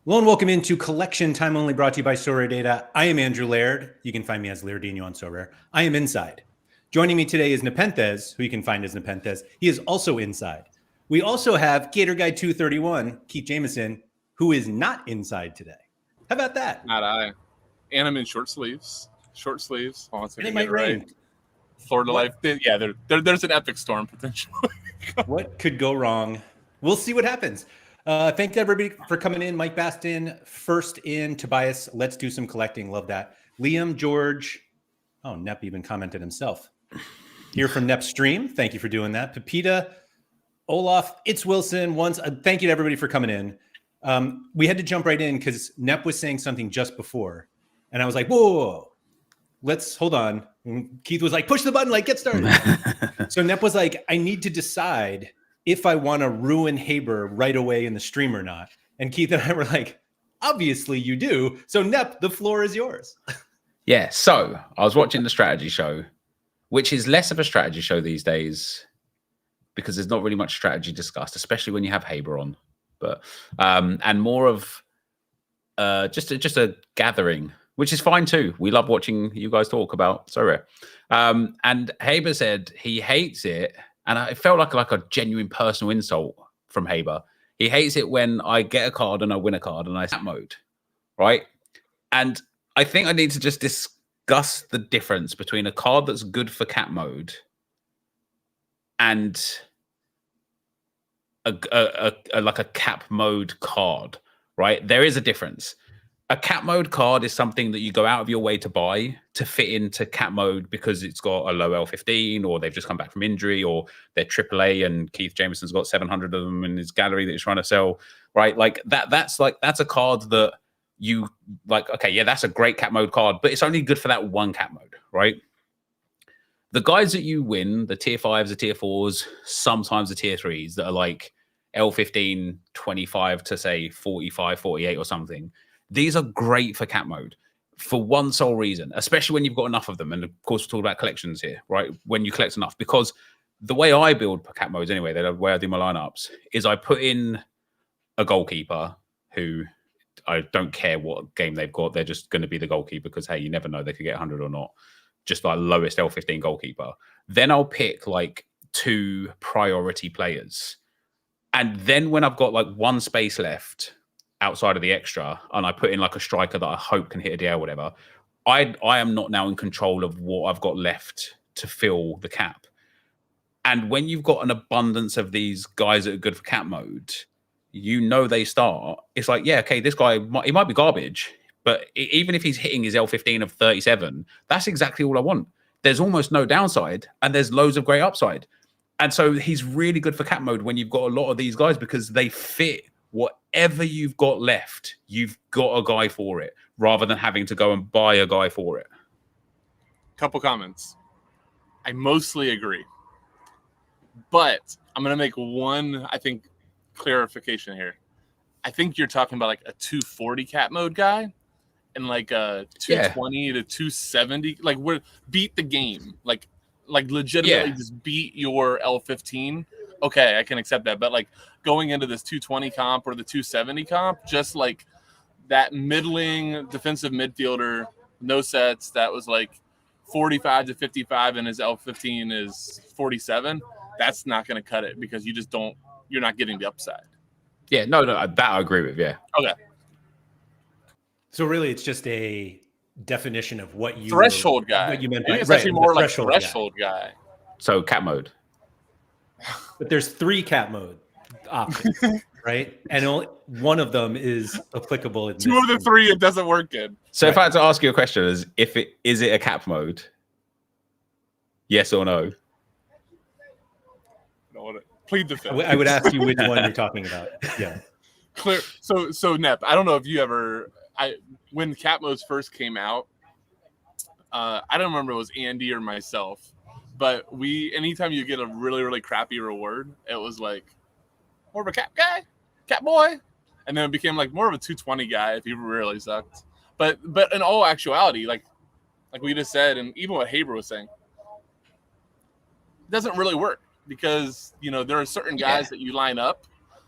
Hello and welcome into Collection Time Only, brought to you by Sorare Data. I am Andrew Laird. You can find me as Lairdinho on Sorare. I am inside. Joining me today is NepentheZ, who you can find as NepentheZ. He is also inside. We also have Gator Guy 231, Keith Jameson, who is not inside today. How about that? Not I. And I'm in short sleeves. Oh, and it might rain. Right. Florida life. Yeah, there's an epic storm potentially. What could go wrong? We'll see what happens. Thank everybody for coming in. Mike Baston, first in. Tobias, let's do some collecting. Love that. Liam, George. Oh, Nep even commented himself. Here from Nep's stream. Thank you for doing that. Pepita, Olaf, it's Wilson. Once. Thank you to everybody for coming in. We had to jump right in because Nep was saying something just before. And I was like, whoa. Let's hold on. And Keith was like, push the button, like get started. So Nep was like, I need to decide if I want to ruin Haber right away in the stream or not. And Keith and I were like, obviously you do. So Nep, the floor is yours. Yeah, so I was watching the strategy show, which is less of a strategy show these days because there's not really much strategy discussed, especially when you have Haber on. But and more of just a gathering, which is fine too. We love watching you guys talk about Sorare. And Haber said he hates it. And it felt like a genuine personal insult from Haber. He hates it when I get a card and I win a card and I snap mode, right? And I think I need to just discuss the difference between a card that's good for cat mode and like a cap mode card, right? There is a difference. A cap mode card is something that you go out of your way to buy to fit into cap mode because it's got a low L15 or they've just come back from injury or they're AAA and Keith Jameson's got 700 of them in his gallery that he's trying to sell, right? Like that's a card that you like, okay, yeah, that's a great cap mode card, but it's only good for that one cap mode, right? The guys that you win, the tier 5s, the tier 4s, sometimes the tier 3s that are like L15, 25 to say 45, 48 or something. These are great for cap mode for one sole reason, especially when you've got enough of them. And of course, we're talking about collections here, right? When you collect enough, because the way I build cap modes anyway, the way I do my lineups is I put in a goalkeeper who I don't care what game they've got. They're just going to be the goalkeeper because, hey, you never know, they could get 100 or not. Just like lowest L15 goalkeeper. Then I'll pick like 2 priority players. And then when I've got like one space left outside of the extra, and I put in like a striker that I hope can hit a DL or whatever, I am not now in control of what I've got left to fill the cap. And when you've got an abundance of these guys that are good for cap mode, you know they start. It's like, yeah, okay, this guy, he might be garbage, but even if he's hitting his L15 of 37, that's exactly all I want. There's almost no downside, and there's loads of great upside. And so he's really good for cap mode when you've got a lot of these guys because they fit whatever you've got left. You've got a guy for it rather than having to go and buy a guy for it. Couple comments. I mostly agree, but I'm going to make one, I think, clarification here. I think you're talking about like a 240 cap mode guy and like a 220 to 270, like we're beat the game, like legitimately just beat your L15. Okay, I can accept that. But like going into this 220 comp or the 270 comp, just like that middling defensive midfielder, no sets, that was like 45 to 55 and his L15 is 47, that's not going to cut it because you're not getting the upside. Yeah, no, that I agree with, yeah. Okay. So really it's just a definition of what you threshold guy. What you meant by it's actually more like threshold guy. So cap mode. But there's 3 cap mode options, right? And only one of them is applicable. 2 of the 3, it doesn't work good. So if I had to ask you a question, is it a cap mode? Yes or no? Plead the fifth. I would ask you which one you're talking about. Yeah. Clear. So Nep, I don't know if you ever, when cap modes first came out, I don't remember if it was Andy or myself, but anytime you get a really, really crappy reward, it was like more of a cap guy, cap boy. And then it became like more of a 220 guy if he really sucked. But in all actuality, like we just said, and even what Haber was saying, it doesn't really work because, there are certain guys that you line up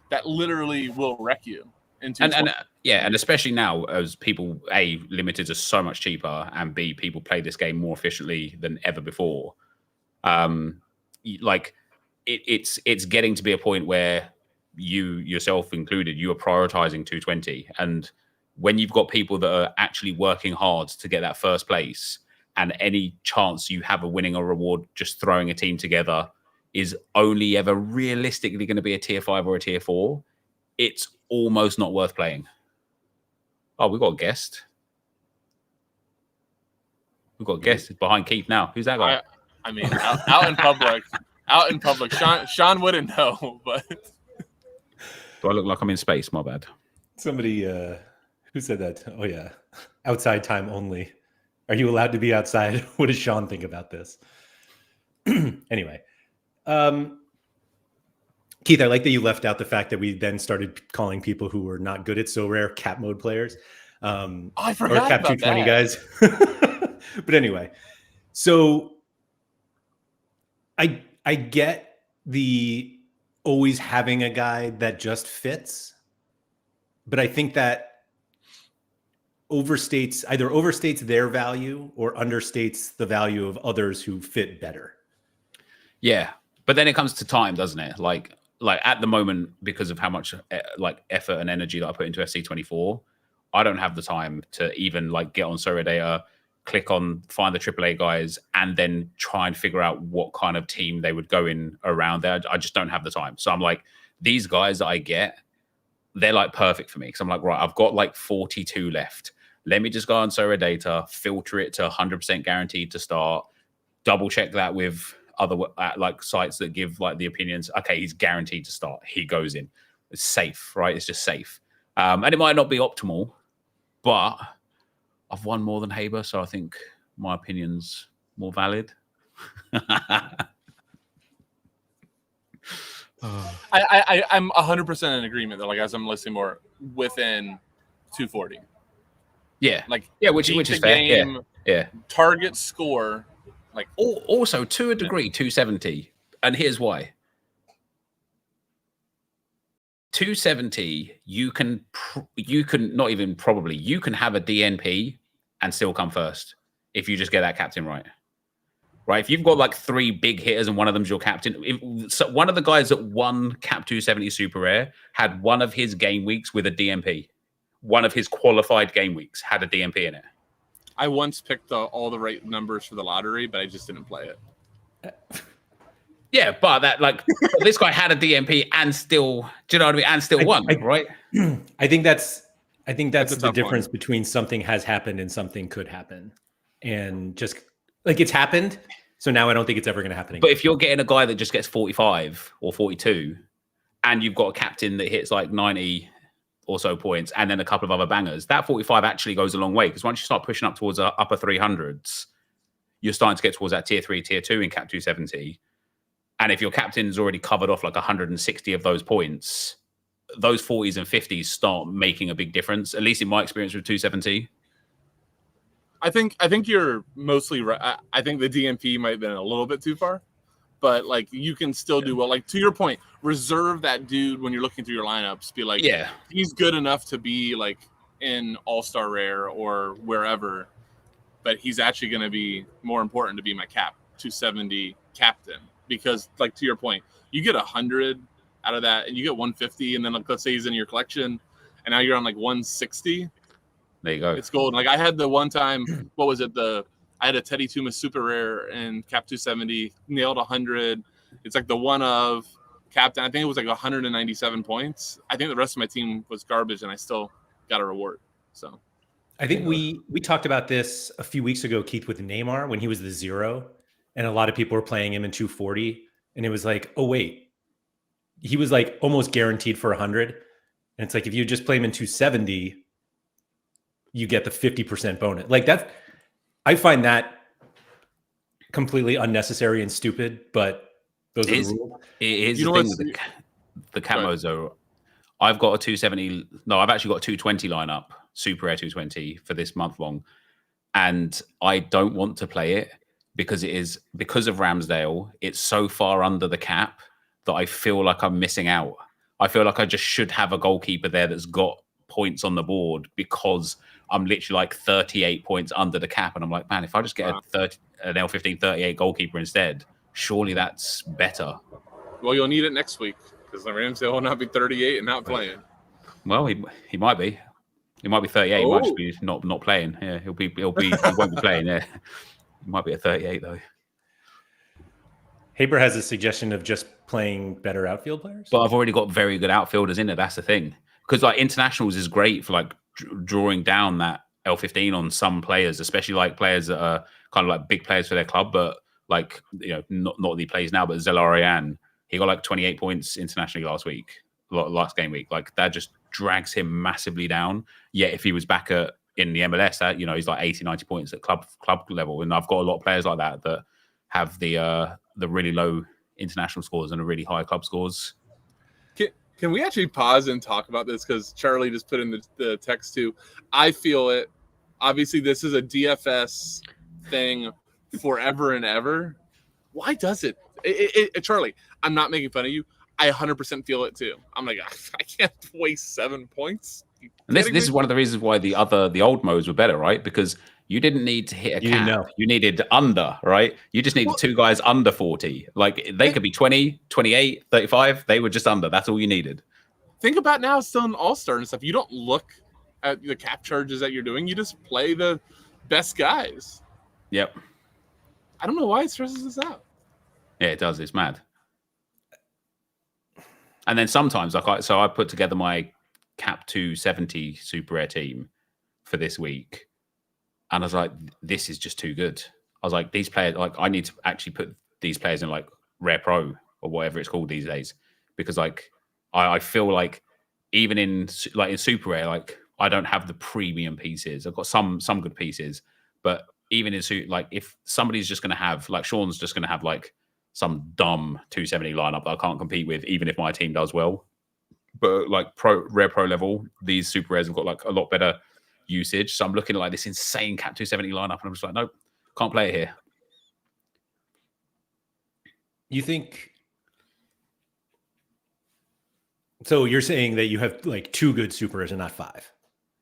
that literally will wreck you. in And 220. yeah, and especially now as people limiteds are so much cheaper, and B, people play this game more efficiently than ever before. Like it's getting to be a point where you yourself included, you are prioritizing 220, and when you've got people that are actually working hard to get that first place, and any chance you have of winning a reward just throwing a team together is only ever realistically going to be a tier 5 or a tier 4, it's almost not worth playing. Oh, we've got a guest. We've got a guest behind Keith now. Who's that guy? I mean, out in public, Sean wouldn't know, but Do I look like I'm in space? My bad. Somebody who said that? Oh yeah, outside time only. Are you allowed to be outside? What does Sean think about this? Anyway, Keith, I like that you left out the fact that we then started calling people who were not good at So Rare cap mode players. I forgot or cap about 220 that. guys. But anyway, so I get the always having a guy that just fits, but I think that either overstates their value or understates the value of others who fit better. Yeah, but then it comes to time, doesn't it? Like at the moment, because of how much like effort and energy that I put into FC24, I don't have the time to even like get on Sorare data, click on find the AAA guys, and then try and figure out what kind of team they would go in around there. I just don't have the time. So I'm like, these guys that I get, they're like perfect for me. Because I'm like, right, I've got like 42 left. Let me just go on Sorare data, filter it to 100% guaranteed to start, double check that with other like sites that give like the opinions. Okay, he's guaranteed to start. He goes in. It's safe, right? It's just safe. And it might not be optimal, but I've won more than Haber, so I think my opinion's more valid. I'm 100% in agreement that, like, as I'm listening more within 240. Yeah, Like, which is fair. Game, yeah. Target score, like also to a degree, 270, and here's why. 270, you can not even probably, you can have a DNP and still come first if you just get that captain right. Right? If you've got like 3 big hitters and one of them's your captain, so one of the guys that won Cap 270 Super Rare had one of his game weeks with a DNP. One of his qualified game weeks had a DNP in it. I once picked all the right numbers for the lottery, but I just didn't play it. Yeah, but that like this guy had a DNP and still, do you know what I mean? And still won, right? I think that's the difference one. between something has happened and something could happen, and just like it's happened. So now I don't think it's ever going to happen again. But if you're getting a guy that just gets 45 or 42, and you've got a captain that hits like 90 or so points, and then a couple of other bangers, that 45 actually goes a long way, because once you start pushing up towards the upper 300s, you're starting to get towards that tier 3, tier 2 in Cap 270. And if your captain's already covered off like 160 of those points, those 40s and 50s start making a big difference, at least in my experience with 270. I think you're mostly right. I think the DMP might have been a little bit too far, but like you can still do well. Like to your point, reserve that dude when you're looking through your lineups. Be like, yeah, he's good enough to be like in All-Star Rare or wherever, but he's actually going to be more important to be my Cap 270 captain, because like to your point, you get 100 out of that and you get 150, and then like, let's say he's in your collection and now you're on like 160. There you go. It's gold. Like I had the one time, what was it? I had a Teddy Tumas Super Rare and Cap 270, nailed 100. It's like the one of captain. I think it was like 197 points. I think the rest of my team was garbage, and I still got a reward. So I think we talked about this a few weeks ago, Keith, with Neymar when he was the 0, and a lot of people were playing him in 240, and it was like, oh wait, he was like almost guaranteed for 100, and it's like if you just play him in 270, you get the 50% bonus. Like that, I find that completely unnecessary and stupid, but those are the rules. It is the thing with the camos though. I've got a 270. No, I've actually got a 220 lineup, Super Rare 220 for this month long. And I don't want to play it because because of Ramsdale, it's so far under the cap that I feel like I'm missing out. I feel like I just should have a goalkeeper there that's got points on the board because I'm literally like 38 points under the cap. And I'm like, man, if I just get an L15 38 goalkeeper instead, surely that's better. Well, you'll need it next week because the Ramsdale will not be 38 and not playing. Well, he might be. He might be 38. He might just be not playing. Yeah, he won't be playing. Yeah, he might be at 38 though. Haber has a suggestion of just playing better outfield players. But I've already got very good outfielders in it. That's the thing. Because like internationals is great for like drawing down that L15 on some players, especially like players that are kind of like big players for their club, but like, you know, not that he plays now, but Zelarian, he got like 28 points internationally last game week. Like that just drags him massively down. Yet if he was back in the MLS, that, you know, he's like 80, 90 points at club level. And I've got a lot of players like that have the really low international scores and the really high club scores. Can we actually pause and talk about this? Because Charlie just put in the text too. I feel it. Obviously, this is a DFS thing forever and ever. Why does it? Charlie, I'm not making fun of you. I 100% feel it too. I'm like, I can't waste 7 points. And this is one of the reasons why the old modes were better, right? Because you didn't need to hit a cap. You needed under, right? You just needed two guys under 40. Like they could be 20, 28, 35. They were just under. That's all you needed. Think about now still in All-Star and stuff. You don't look at the cap charges that you're doing. You just play the best guys. Yep. I don't know why it stresses us out. Yeah, it does. It's mad. And then sometimes, I put together my cap 270 super rare team for this week. And I was like, this is just too good. I was like, these players, like, I need to actually put these players in like Rare Pro or whatever it's called these days, because like I feel like even in Super Rare, like I don't have the premium pieces. I've got some good pieces, but even in like if somebody's just going to have like Sean's just going to have like some dumb 270 lineup that I can't compete with, even if my team does well. But like Rare Pro level, these Super Rares have got like a lot better usage. So I'm looking at like this insane cap 270 lineup, and I'm just like, nope, can't play it here. You think? So you're saying that you have like 2 good supers and not 5?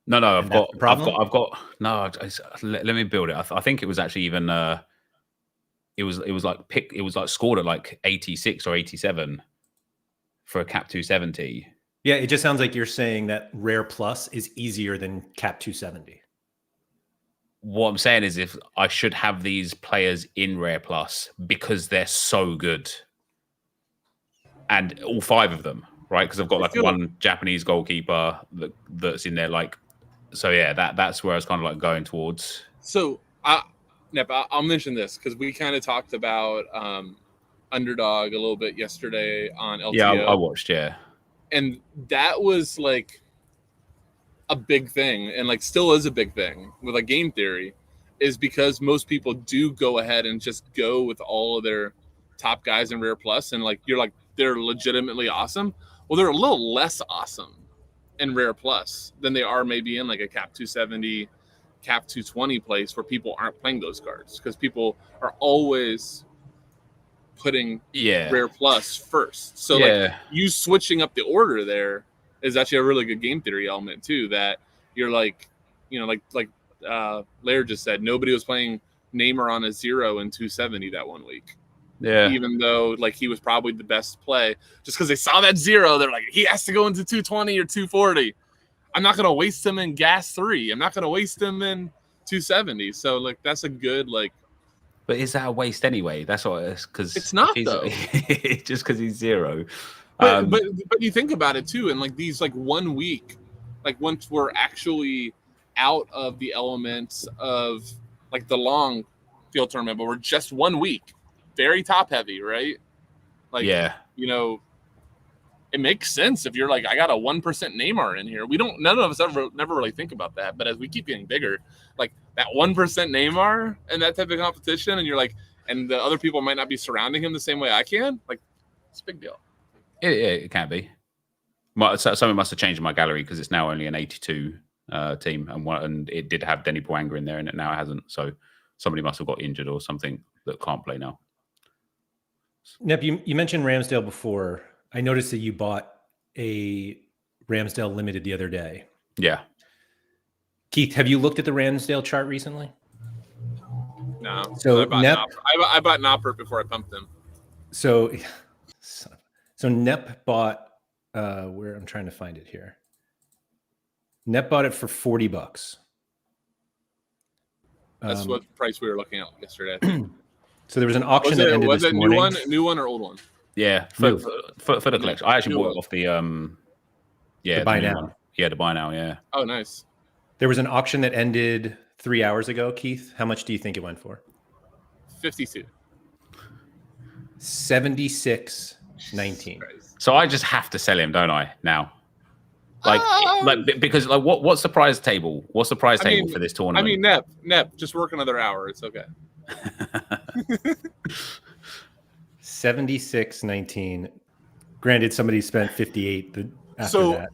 No, I've got. No, let me build it. I think it was actually even. It was like scored at like 86 or 87 for a cap 270. Yeah, it just sounds like you're saying that Rare Plus is easier than cap 270. What I'm saying is if I should have these players in Rare Plus because they're so good. And all 5 of them, right? Because I've got like one Japanese goalkeeper that's in there. Like, so yeah, that's where I was kind of like going towards. So Nep, I'll mention this because we kind of talked about Underdog a little bit yesterday on LTO. Yeah, I watched, yeah. And that was like a big thing, and like still is a big thing with like game theory, is because most people do go ahead and just go with all of their top guys in Rare Plus, and like you're like they're legitimately awesome. Well, they're a little less awesome in Rare Plus than they are maybe in like a cap 270, cap 220 place where people aren't playing those cards because people are always putting Rare Plus first. So like you switching up the order there is actually a really good game theory element too, that you're like, you know, like Laird just said, nobody was playing Neymar on a 0 in 270 that 1 week. Yeah. Even though like he was probably the best play, just because they saw that 0, they're like, he has to go into 220 or 240. I'm not gonna waste him in gas 3. I'm not gonna waste him in 270. So like that's a good like. But is that a waste anyway? That's what it is, because it's not though. Just because he's 0. But you think about it too, and like these like 1 week, like once we're actually out of the elements of like the long field tournament, but we're just 1 week, very top heavy, right? Like you know, it makes sense if you're like, I got a 1% Neymar in here. None of us never really think about that. But as we keep getting bigger, like that 1% Neymar and that type of competition, and you're like, and the other people might not be surrounding him the same way I can. Like, it's a big deal. It can be. Something must have changed in my gallery because it's now only an 82 team, and it did have Denny Boanga in there, and now it hasn't. So somebody must have got injured or something that can't play now. Nep, you mentioned Ramsdale before. I noticed that you bought a Ramsdale limited the other day. Yeah. Keith, have you looked at the Ramsdale chart recently? No. So I bought Noppert before I pumped him. So Nep bought where I'm trying to find it here. Nep bought it for $40. That's what price we were looking at yesterday. So there was an auction that ended this morning. New one or old one? Yeah, for the collection. I actually bought it off the the buy now. One. Yeah, the buy now. Yeah. Oh, nice. There was an auction that ended 3 hours ago. Keith, how much do you think it went for? 52. 76.19. So I just have to sell him, don't I? Now, because what's the prize table? What's the prize table for this tournament? I mean, Nep, just work another hour. It's okay. 76.19. Granted, somebody spent 58 after that.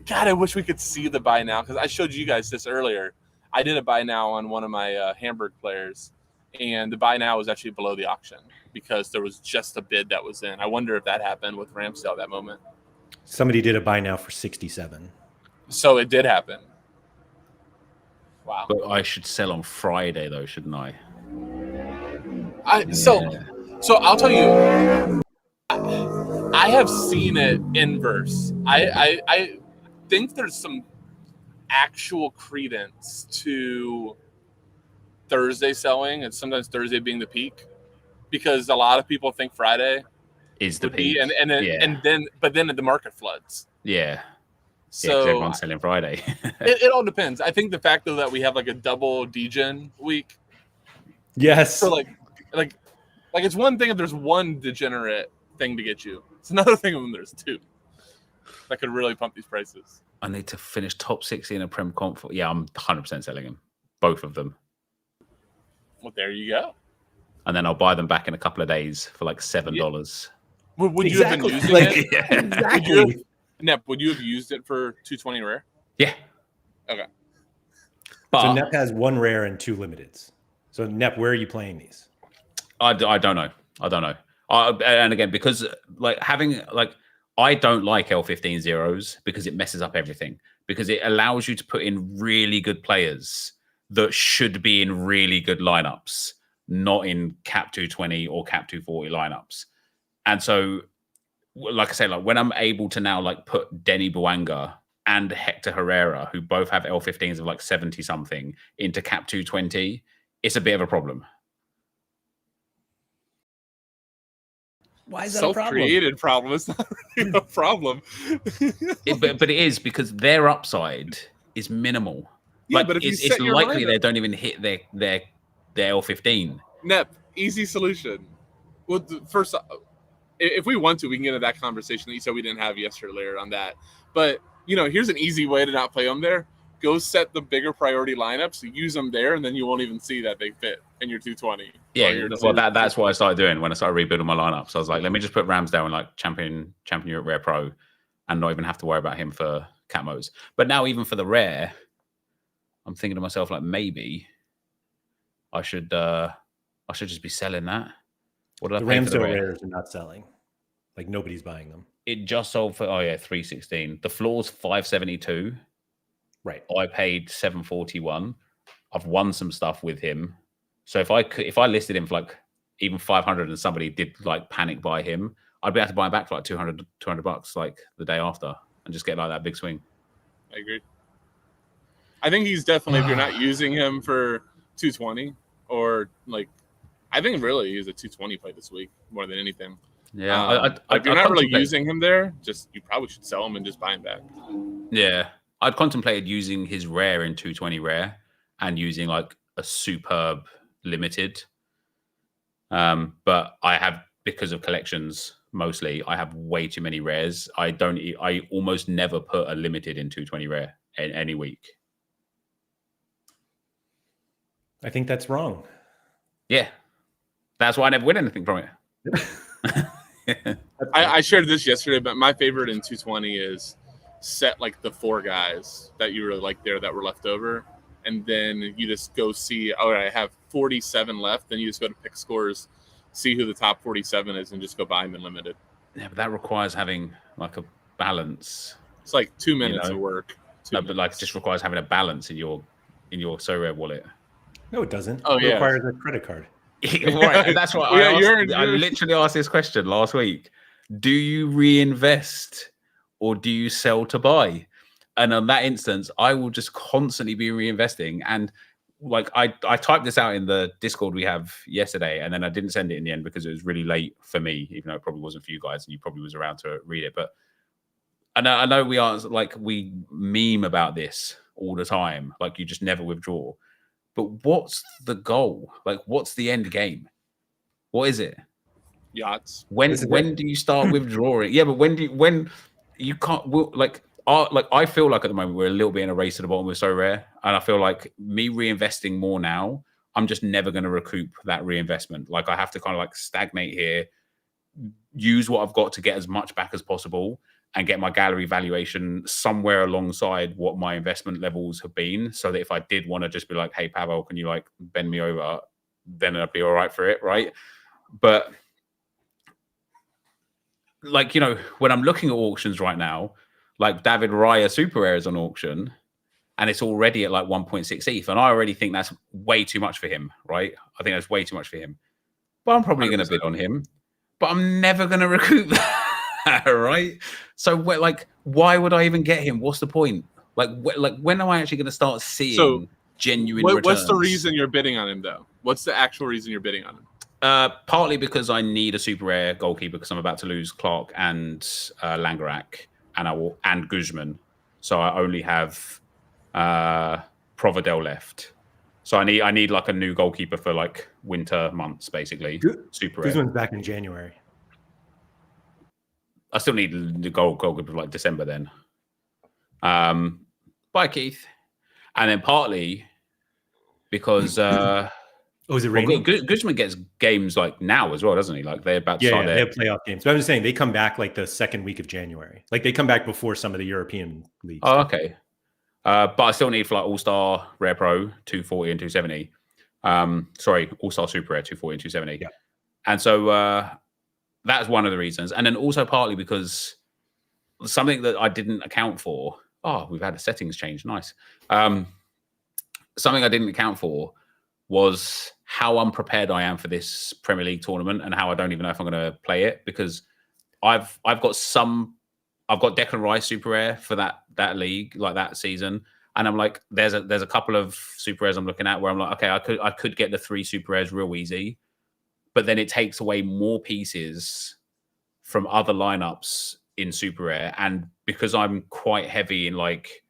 God, I wish we could see the buy now because I showed you guys this earlier. I did a buy now on one of my Hamburg players, and the buy now was actually below the auction because there was just a bid that was in. I wonder if that happened with Ramsdale at that moment. Somebody did a buy now for 67. So it did happen. Wow. But I should sell on Friday though, shouldn't I? So I'll tell you, I have seen it inverse. I think there's some actual credence to Thursday selling, and sometimes Thursday being the peak, because a lot of people think Friday is the peak, and then the market floods. Yeah. So everyone's selling Friday. it all depends. I think the fact though that we have like a double degen week. Yes. So like it's one thing if there's one degenerate thing to get you. It's another thing when there's two that could really pump these prices. I need to finish top 60 in a Prem Comp. Yeah, I'm 100% selling them, both of them. Well, there you go. And then I'll buy them back in a couple of days for like $7. Yeah. Would you have been using it? Yeah. Exactly. Nep, would you have used it for 220 rare? Yeah. Okay. But So Nep has 1 rare and 2 limiteds. So Nep, where are you playing these? I don't know. And again, because I don't like L15 zeros because it messes up everything. Because it allows you to put in really good players that should be in really good lineups, not in cap 220 or cap 240 lineups. And so, like I say, like when I'm able to now like put Denny Bouanga and Hector Herrera, who both have L15s of like 70 something, into cap 220, it's a bit of a problem. Why is that a problem? Self-created problem. It's not really a problem. But it is, because their upside is minimal. Yeah, like, but if it's likely they don't even hit their L15. Nep, easy solution. Well, first, if we want to, we can get into that conversation that you said we didn't have yesterday on that. But, here's an easy way to not play them there. Go set the bigger priority lineups, use them there, and then you won't even see that they fit in your 220. Yeah, well, that's what I started doing when I started rebuilding my lineups. I was like, let me just put Ramsdale in like Champion Europe Rare Pro and not even have to worry about him for cat modes. But now even for the rare, I'm thinking to myself, like, maybe I should just be selling that. What did I pay for the rare? Rares are not selling. Like, nobody's buying them. It just sold for 316. The floor's 572. Right. I paid 741. I've won some stuff with him. So if I listed him for like even 500 and somebody did like panic buy him, I'd be able to buy him back for like $200 like the day after and just get like that big swing. I agree. I think he's definitely, if you're not using him for 220 or like, I think really he's a 220 play this week more than anything. Yeah. If you're not really using him there, you probably should sell him and just buy him back. Yeah. I'd contemplated using his rare in 220 rare and using like a superb limited. But I have, because of collections mostly, I have way too many rares. I almost never put a limited in 220 rare in any week. I think that's wrong. Yeah. That's why I never win anything from it. I shared this yesterday, but my favorite in 220 is set like the 4 guys that you really like there that were left over, and then you just go see, I have 47 left, then you just go to pick scores, see who the top 47 is, and just go buy them in limited. Yeah, but that requires having like a balance. It's like 2 minutes of work. No, but like it just requires having a balance in your Sorare wallet. No, it doesn't. Oh, It yeah. requires a credit card. Right, and that's what I Yeah, asked. I literally asked this question last week. Do you reinvest or do you sell to buy? And on that instance, I will just constantly be reinvesting. And like I typed this out in the Discord we have yesterday, and then I didn't send it in the end because it was really late for me, even though it probably wasn't for you guys, and you probably was around to read it. But I know we are like we meme about this all the time, like you just never withdraw. But what's the goal? Like, what's the end game? What is it? Yachts. When do you start withdrawing? Yeah, but when you can't I feel like at the moment we're a little bit in a race to the bottom with Sorare, and I feel like me reinvesting more now, I'm just never going to recoup that reinvestment. Like I have to kind of like stagnate here, use what I've got to get as much back as possible, and get my gallery valuation somewhere alongside what my investment levels have been, so that if I did want to just be like, hey, Pavel, can you like bend me over? Then I'd be all right for it, right? But like, you know, when I'm looking at auctions right now, like David Raya Super Rare is on auction and it's already at like 1.6 ETH. And I already think that's way too much for him, right? I think that's way too much for him. But I'm probably going to bid on him, but I'm never going to recoup that, right? So like, why would I even get him? What's the point? Like when am I actually going to start seeing genuine returns? What's the reason you're bidding on him, though? What's the actual reason you're bidding on him? Partly because I need a super rare goalkeeper because I'm about to lose Clark and Langerak and Guzman, so I only have Providel left. So I need like a new goalkeeper for like winter months, basically. Super rare. Guzman's back in January. I still need the goalkeeper for like December then. Bye, Keith. And then partly because is it raining? Guzman gets games like now as well, doesn't he? Like they're about to start they have playoff games. But I'm just saying they come back like the second week of January. Like they come back before some of the European leagues. Oh, okay. But I still need for like All-Star Rare Pro 240 and 270. Sorry, All-Star Super Rare 240 and 270. Yeah. And so that's one of the reasons. And then also partly because something that I didn't account for. Oh, we've had a settings change. Nice. Something I didn't account for was how unprepared I am for this Premier League tournament and how I don't even know if I'm going to play it, because I've got Declan Rice Super Rare for that league, like that season, and I'm like, there's a couple of Super Rares I'm looking at where I'm like, okay, I could get the 3 Super Rares real easy, but then it takes away more pieces from other lineups in Super Rare, and because I'm quite heavy in like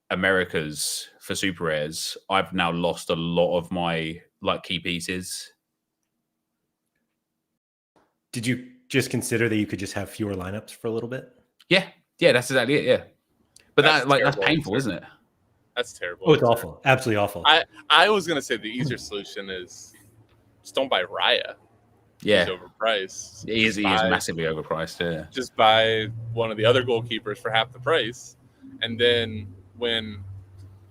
Americas for Super Rares, I've now lost a lot of my like key pieces. Did you just consider that you could just have fewer lineups for a little bit? Yeah, that's exactly it. Yeah, but that's painful, isn't it? That's terrible. Oh, it's awful. Absolutely awful. I was gonna say the easier solution is just don't buy Raya. Yeah, He's overpriced. He is massively overpriced. Yeah, just buy one of the other goalkeepers for half the price, and then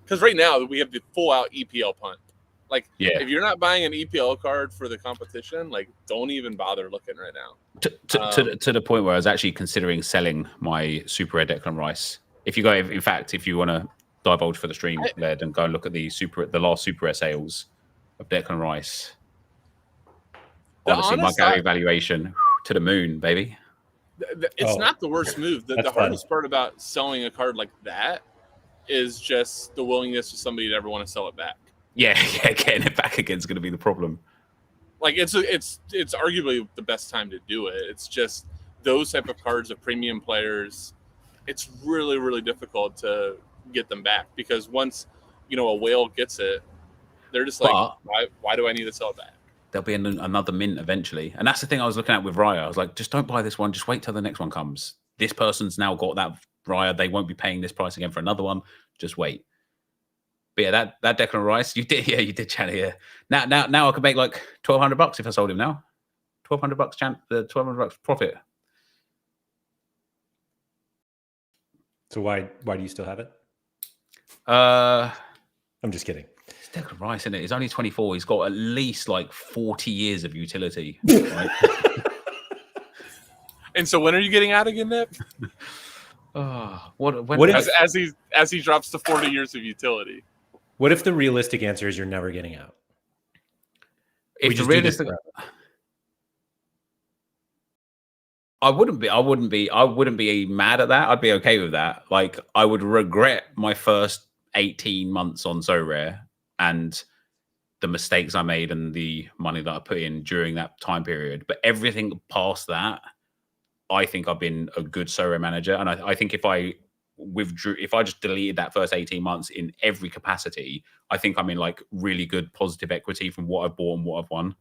because right now we have the full out EPL punt. Like, if you're not buying an EPL card for the competition, like, don't even bother looking right now. To the point where I was actually considering selling my Super Rare Declan Rice. If you want to divulge for the stream, Laird, and go and look at the last Super Rare sales of Declan Rice. Honestly, my gallery valuation to the moon, baby. It's not the worst move. The hardest part about selling a card like that is just the willingness of somebody to ever want to sell it back. Yeah, getting it back again is going to be the problem. Like it's arguably the best time to do it. It's just those type of cards of premium players. It's really, really difficult to get them back because once a whale gets it, they're just like, why do I need to sell it back? There'll be another mint eventually, and that's the thing I was looking at with Raya. I was like, just don't buy this one. Just wait till the next one comes. This person's now got that Raya. They won't be paying this price again for another one. Just wait. But yeah, that Declan Rice, you did, Channy. Yeah. Now I could make like $1,200 if I sold him now. $1,200, $1,200 profit. So why do you still have it? I'm just kidding. It's Declan Rice, isn't it? He's only 24. He's got at least like 40 years of utility. Right? And so when are you getting out again, Nip? Oh, What if- as he drops to 40 years of utility. What if the realistic answer is you're never getting out? if We the just do this realistic, forever. I wouldn't be mad at that. I'd be okay with that. Like, I would regret my first 18 months on Sorare and the mistakes I made and the money that I put in during that time period. But everything past that, I think I've been a good Sorare manager. And I think if I just deleted that first 18 months in every capacity, I think I'm in like really good positive equity from what I've bought and what I've won.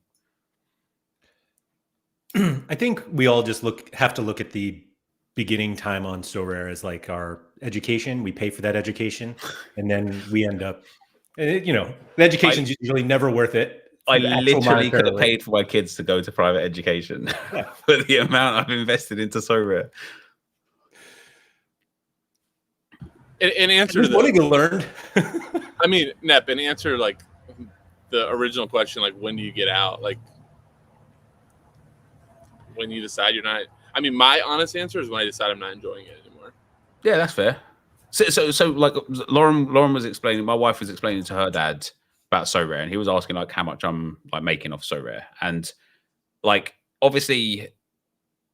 I think we all just have to look at the beginning time on Sorare as like our education. We pay for that education, and then we end up, the education's usually never worth it. I literally could have paid for my kids to go to private education for the amount I've invested into Sorare. In answer to what have this, you learned? I mean, Nep, in answer like the original question, like when do you get out? Like when you decide you're not. I mean, my honest answer is when I decide I'm not enjoying it anymore. Yeah, that's fair. So like Lauren was explaining, my wife was explaining to her dad about Sorare, and he was asking like how much I'm like making off Sorare, and like obviously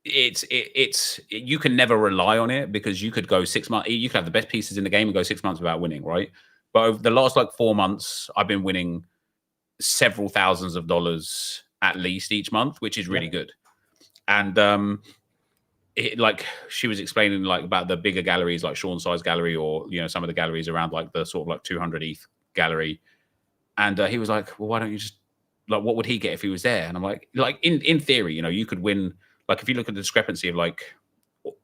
it's you can never rely on it because you could go 6 months, you could have the best pieces in the game and go 6 months without winning, right? But over the last like 4 months, I've been winning several thousands of dollars at least each month, which is really good. And like she was explaining like about the bigger galleries like Sean's size gallery, or some of the galleries around like the sort of like 200 ETH gallery, and he was like, well, why don't you just like, what would he get if he was there? And I'm like in theory, you could win. Like if you look at the discrepancy of like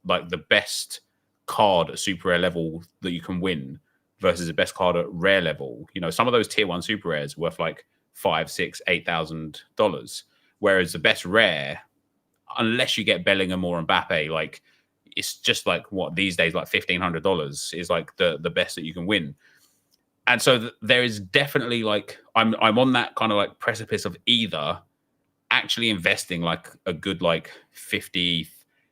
the best card at super rare level that you can win versus the best card at rare level, some of those tier 1 super rares worth like $5,000, $6,000, $8,000, whereas the best rare, unless you get Bellingham or Mbappe, like it's just like what these days like $1,500 is like the best that you can win. And so there is definitely like I'm on that kind of like precipice of either actually investing like a good like 50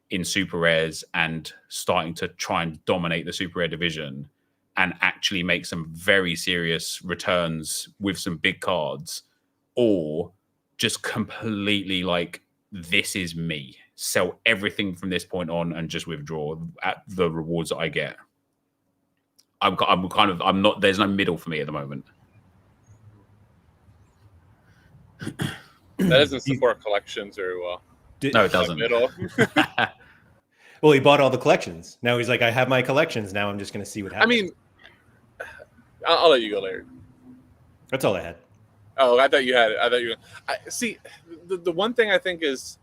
in super rares and starting to try and dominate the super rare division and actually make some very serious returns with some big cards, or just completely like, this is me, sell everything from this point on and just withdraw at the rewards that I get. I'm not, there's no middle for me at the moment. That doesn't support collections very well. No, it doesn't. Middle. Well, he bought all the collections. Now he's like, I have my collections. Now I'm just going to see what happens. I mean, I'll let you go, Laird. That's all I had. Oh, I thought you had it. See, the one thing I think is,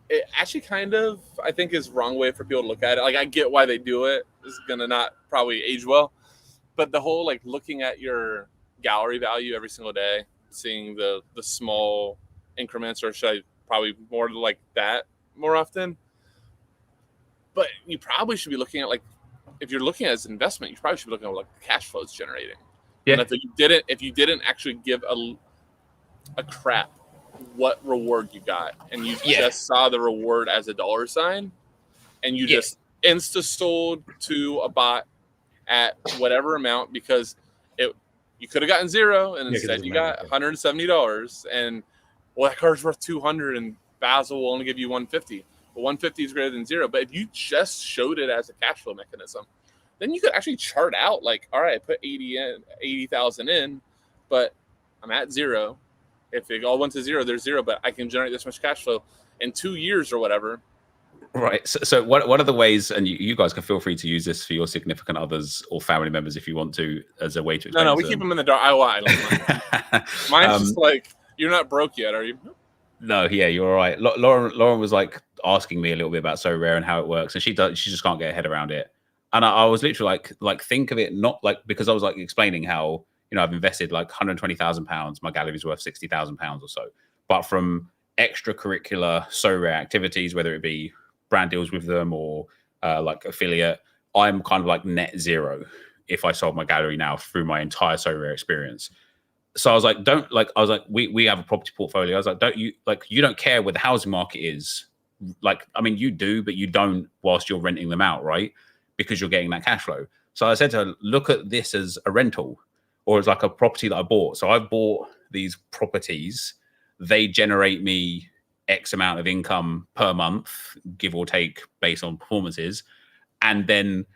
it actually kind of, I think, is wrong way for people to look at it. Like, I get why they do it. This is going to not probably age well. But the whole, like, looking at your gallery value every single day, seeing the small increments, or should I probably more like that more often? But you probably should be looking at, like, if you're looking at it as an investment, you probably should be looking at like the cash flow it's generating. Yeah. And if you didn't actually give a crap what reward you got, and you just saw the reward as a dollar sign, and you just insta sold to a bot at whatever amount, because you could have gotten 0, and instead you got $170, and that card's worth 200, and Basil will only give you 150. But 150 is greater than 0. But if you just showed it as a cash flow mechanism, then you could actually chart out like, all right, I put 80,000 in, but I'm at 0. If it all went to 0, there's 0, but I can generate this much cash flow in 2 years or whatever. Right. So one of the ways, and you guys can feel free to use this for your significant others or family members if you want to, as a way to explain. No, we keep them in the dark. I don't mind. Mine's just like, you're not broke yet, are you? No, yeah, you're all right. Lauren was like asking me a little bit about Sorare and how it works, and she just can't get her head around it. And I was literally like think of it not like, because I was like explaining how, I've invested like £120,000. My gallery's worth £60,000 or so. But from extracurricular Sorare activities, whether it be brand deals with them or like affiliate, I'm kind of like net 0 if I sold my gallery now through my entire Sorare experience. So I was like, we have a property portfolio. I was like, you don't care where the housing market is like, I mean, you do, but you don't whilst you're renting them out, right? Because you're getting that cash flow. So I said to her, look at this as a rental or as like a property that I bought. So I've bought these properties. They generate me X amount of income per month, give or take based on performances. And then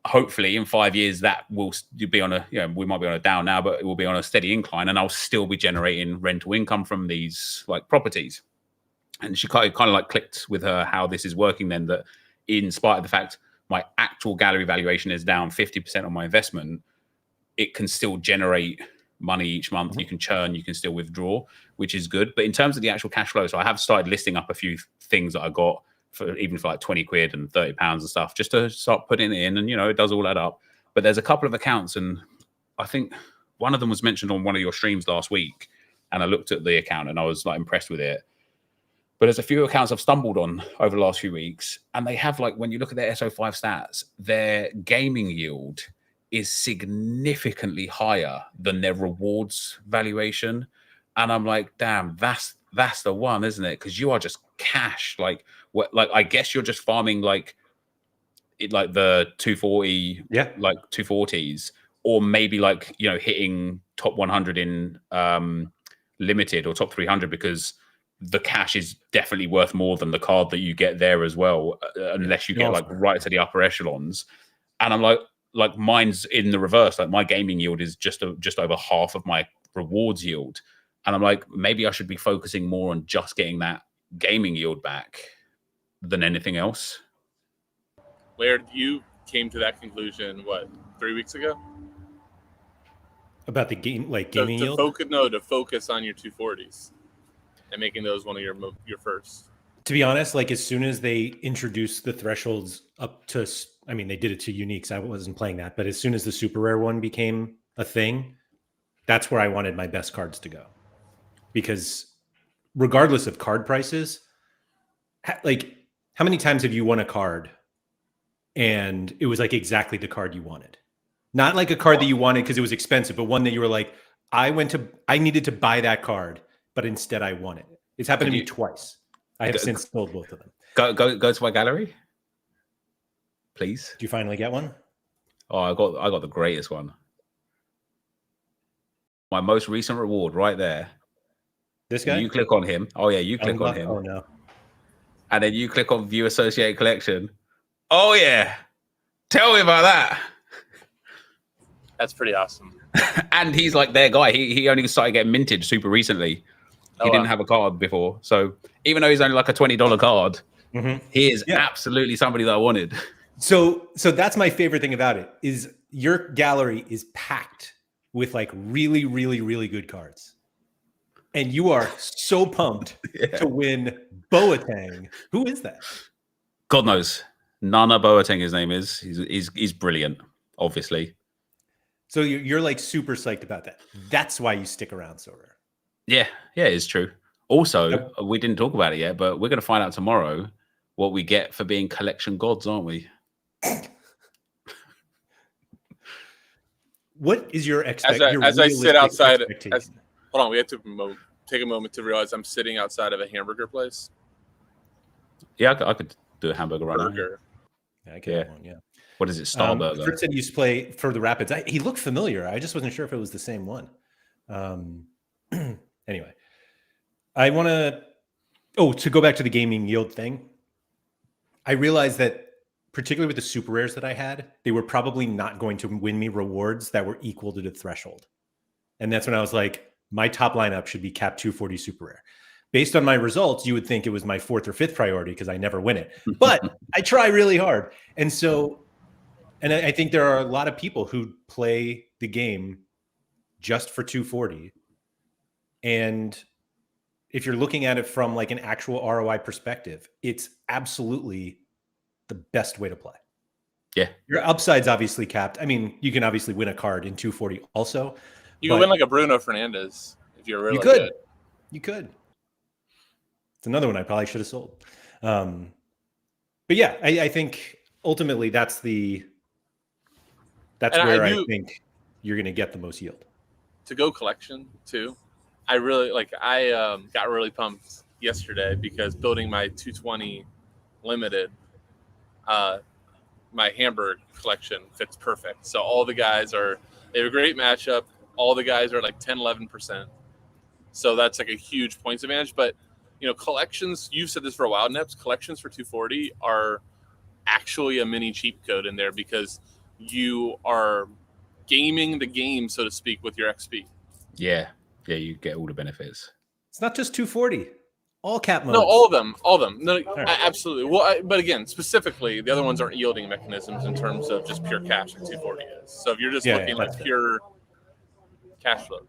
hopefully in 5 years that will be on a, we might be on a down now, but it will be on a steady incline, and I'll still be generating rental income from these like properties. And she kind of like clicked with her how this is working then, that in spite of the fact my actual gallery valuation is down 50% on my investment, it can still generate money each month. You can churn, you can still withdraw, which is good. But in terms of the actual cash flow, so I have started listing up a few things that I got for even for like 20 quid and 30 pounds and stuff, just to start putting it in, and it does all add up. But there's a couple of accounts, and I think one of them was mentioned on one of your streams last week, and I looked at the account and I was like impressed with it. But there's a few accounts I've stumbled on over the last few weeks, and they have, like, when you look at their SO5 stats, their gaming yield is significantly higher than their rewards valuation. And I'm like, damn, that's the one, isn't it? Because you are just cash. Like I guess you're just farming like the 240, like 240s, or maybe like hitting top 100 in limited or top 300, because the cash is definitely worth more than the card that you get there as well, unless you get like right to the upper echelons. And I'm like mine's in the reverse. Like my gaming yield is just over half of my rewards yield. And I'm like, maybe I should be focusing more on just getting that gaming yield back than anything else. Laird, you came to that conclusion, what, 3 weeks ago? About the game, like gaming yield? To focus on your 240s and making those one of your first. To be honest, like as soon as they introduced the thresholds up to, I mean, they did it to uniques. I wasn't playing that, but as soon as the super rare one became a thing, that's where I wanted my best cards to go. Because regardless of card prices, like how many times have you won a card and it was like exactly the card you wanted? Not like a card that you wanted because it was expensive, but one that you were like, I needed to buy that card, but instead I won it. It's happened to me twice. I have since sold both of them. Go to my gallery, please. Do you finally get one? Oh, I got the greatest one. My most recent reward right there. This guy? You click on him. Oh yeah, you click on him. Oh no. And then you click on view associated collection. Oh yeah. Tell me about that. That's pretty awesome. And he's like their guy. He only started getting minted super recently. He didn't have a card before. So even though he's only like a $20 card, he is absolutely somebody that I wanted. So that's my favorite thing about it, is your gallery is packed with like really, really, really good cards. And you are so pumped to win Boateng. Who is that? God knows. Nana Boateng, his name is. He's brilliant, obviously. So you're like super psyched about that. That's why you stick around so rare. Yeah, it's true. Also, we didn't talk about it yet, but we're going to find out tomorrow what we get for being collection gods, aren't we? What is your expectation? As I sit outside, hold on, we have to take a moment to realize I'm sitting outside of a hamburger place. Yeah, I could do a hamburger right now. Yeah, I can have one, yeah. What is it, Starburger? Fritz said he used to play for the Rapids. He looked familiar. I just wasn't sure if it was the same one. Anyway, I want to go back to the gaming yield thing. I realized that particularly with the super rares that I had, they were probably not going to win me rewards that were equal to the threshold. And that's when I was like, my top lineup should be cap 240 super rare. Based on my results, you would think it was my 4th or 5th priority because I never win it. But I try really hard. And I think there are a lot of people who play the game just for 240. And if you're looking at it from like an actual ROI perspective, it's absolutely the best way to play. Yeah. Your upside's obviously capped. I mean, you can obviously win a card in 240 also. You can win like a Bruno Fernandes if you're really good. good. You could. It's another one I probably should have sold. But yeah, I think ultimately that's where I think you're going to get the most yield. To go collection too. I really got really pumped yesterday because building my 220 limited, my Hamburg collection fits perfect. So all the guys they have a great matchup. All the guys are like 10, 11%. So that's like a huge points advantage. But, collections, you've said this for a while, Neps, collections for 240 are actually a mini cheat code in there because you are gaming the game, so to speak, with your XP. Yeah, you get all the benefits. It's not just 240. All cap modes. No, all of them. No, right. absolutely. Well, but again, specifically, the other ones aren't yielding mechanisms in terms of just pure cash like 240 is. So if you're just looking like pure cash flow.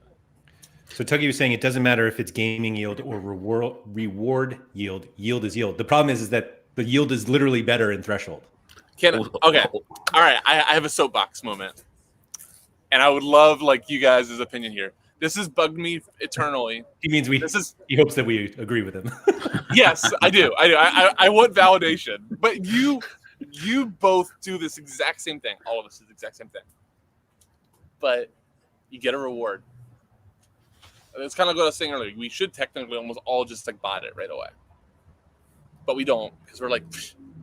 So Tuggy was saying it doesn't matter if it's gaming yield or reward yield. Yield is yield. The problem is that the yield is literally better in Threshold. Okay. All right. I have a soapbox moment. And I would love you guys' opinion here. This has bugged me eternally. He means he hopes that we agree with him. Yes, I do. I want validation. But you both do this exact same thing. All of us do the exact same thing. But you get a reward. It's kind of what I was saying earlier. We should technically almost all just bot it right away. But we don't because we're like,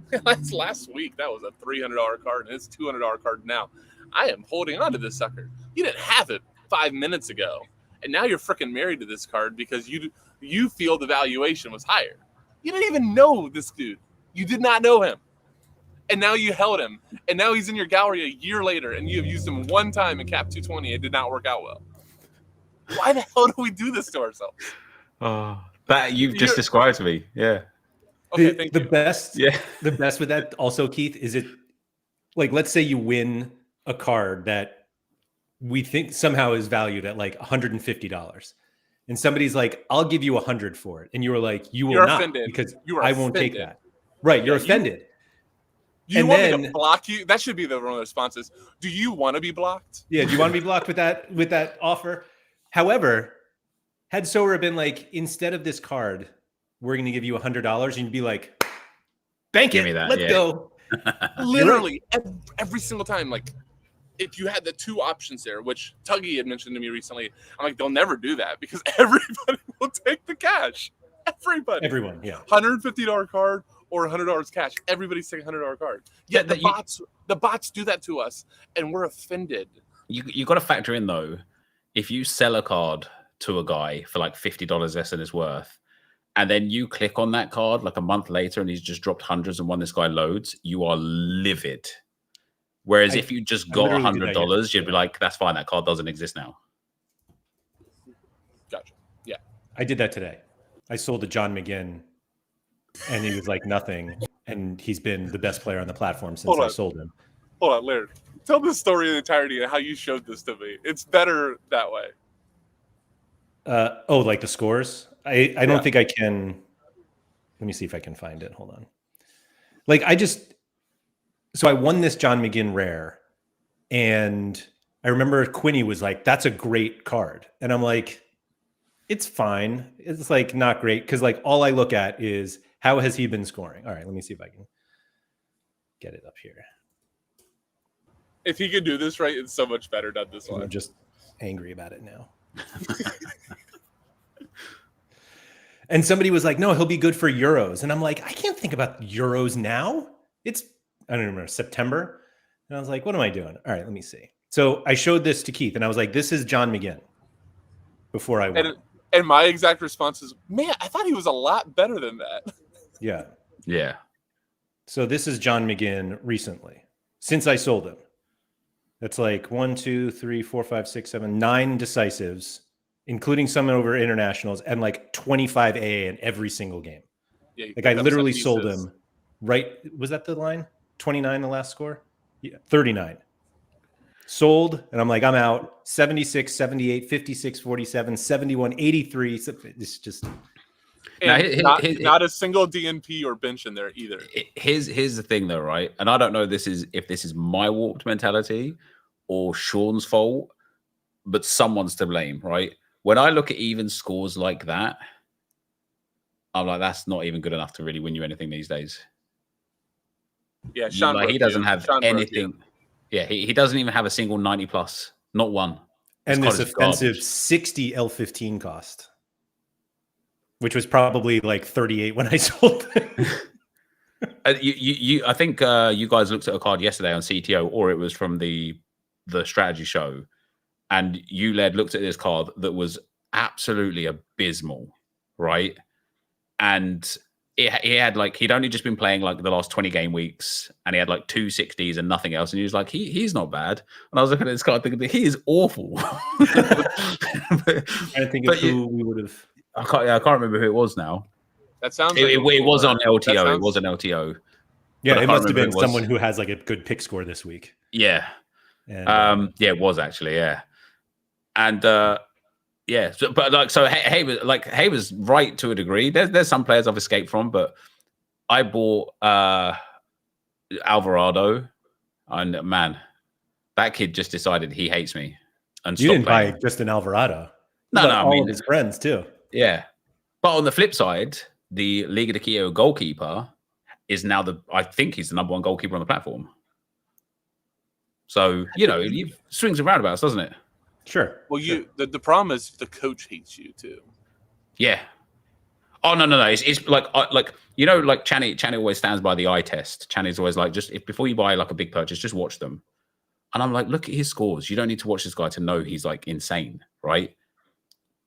that's last week. That was a $300 card and it's a $200 card now. I am holding on to this sucker. You didn't have it 5 minutes ago. And now you're freaking married to this card because you feel the valuation was higher. You didn't even know this dude. You did not know him. And now you held him. And now he's in your gallery a year later and you have used him one time in Cap 220. It did not work out well. Why the hell do we do this to ourselves? That you've just described to me. Yeah. Okay, thank you. The best with that also, Keith, is it let's say you win a card that we think somehow is valued at $150. And somebody's like, I'll give you $100 for it. And you were like, you're not offended. Because you I won't take that. Right. You're offended. You want me to block you? That should be one of the responses. Do you want to be blocked? Yeah. Do you want to be blocked with that offer? However, had Sorare been like, instead of this card, we're going to give you $100, and you'd be like, bank it. Let's go. Literally every single time. If you had the two options there, which Tuggy had mentioned to me recently, I'm like, they'll never do that because everybody will take the cash. Everyone, yeah. $150 card or $100 cash. Everybody's taking a $100 card. Yet the bots do that to us, and we're offended. You got to factor in though. If you sell a card to a guy for $50 less than it's worth, and then you click on that card a month later and he's just dropped hundreds and this guy loads, you are livid. Whereas if you just got $100, you'd be like, that's fine, that card doesn't exist now. Gotcha. Yeah. I did that today. I sold to John McGinn and he was like nothing. And he's been the best player on the platform since I sold him. Hold on, Laird. Tell the story in entirety and how you showed this to me. It's better that way. The scores? I don't think I can. Let me see if I can find it. Hold on. So I won this John McGinn rare, and I remember Quinny was like, "That's a great card," and I'm like, "It's fine. It's not great because all I look at is how has he been scoring." All right, let me see if I can get it up here. If he could do this right, it's so much better done this way. I'm just angry about it now. And somebody was like, no, he'll be good for Euros. And I'm like, I can't think about Euros now. It's, I don't remember, September. And I was like, what am I doing? All right, let me see. So I showed this to Keith and I was like, this is John McGinn before I won. And my exact response is, man, I thought he was a lot better than that. Yeah. Yeah. So this is John McGinn recently, since I sold him. That's 1, 2, 3, 4, 5, 6, 7, 9 decisives, including some over internationals, and 25 AA in every single game. Yeah, I literally sold him. Right? Was that the line? 29, the last score? Yeah, 39. Sold, and I'm like, I'm out. 76, 78, 56, 47, 71, 83. It's just... Not a single DNP or bench in there either. Here's the thing, though, right? And I don't know if this is my warped mentality or Sean's fault, but someone's to blame, right? When I look at even scores like that, I'm like, that's not even good enough to really win you anything these days. Yeah, Sean. He doesn't have anything. Yeah, he doesn't even have a single 90 plus, not one. And this offensive 60 L15 cost. which was probably like 38 when I sold it. I think you guys looked at a card yesterday on CTO, or it was from the strategy show, and you looked at this card that was absolutely abysmal, right? And he had like, he'd only just been playing like the last 20 game weeks, and he had like 2 60s and nothing else, and he was like, he's not bad. And I was looking at this card thinking, he is awful. I think of who we would have. I can't remember who it was now. That sounds. It was on LTO. It was an LTO. Yeah, it must have been someone who has like a good pick score this week. Yeah. And, yeah, it was actually, yeah. And yeah, but like, so Hay was right to a degree. There's some players I've escaped from, but I bought Alvarado, and man, that kid just decided he hates me. And you didn't buy just an Alvarado. No, I mean his friends too. Yeah, but on the flip side, the Liga de Quito goalkeeper is now I think he's the number 1 goalkeeper on the platform. So it swings and roundabouts, doesn't it? Sure. Well, sure. The problem is the coach hates you too. Yeah. Oh no. It's like Channy always stands by the eye test. Channy's always like, before you buy like a big purchase, just watch them. And I'm like, look at his scores. You don't need to watch this guy to know he's like insane, right?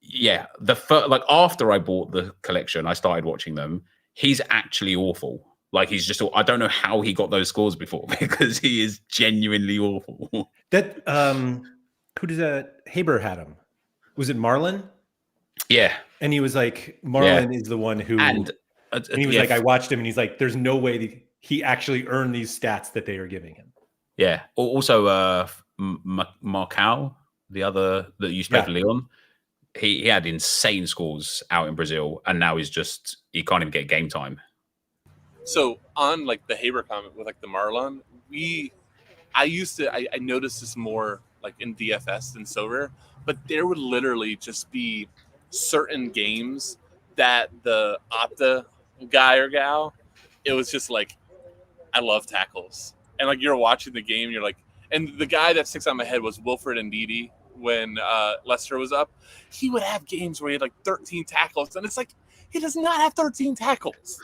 Yeah. After I bought the collection, I started watching them. He's actually awful. Like I don't know how he got those scores before, because he is genuinely awful. That who does that? Haber had him. Was it Marlon? Yeah. And he was like, Marlon is the one who, and he was like, I watched him, and he's like, there's no way that he actually earned these stats that they are giving him. Yeah. Also, Marcal, the other that used to play for Leon, he had insane scores out in Brazil, and now he can't even get game time. So on like the Haber comment with like the Marlon, I noticed this more like in DFS than Sorare, but there would literally just be certain games that the Opta guy or gal, it was just like, I love tackles. And like you're watching the game, you're like, and the guy that sticks out in my head was Wilfred Ndidi when Leicester was up. He would have games where he had like 13 tackles, and it's like, he does not have 13 tackles.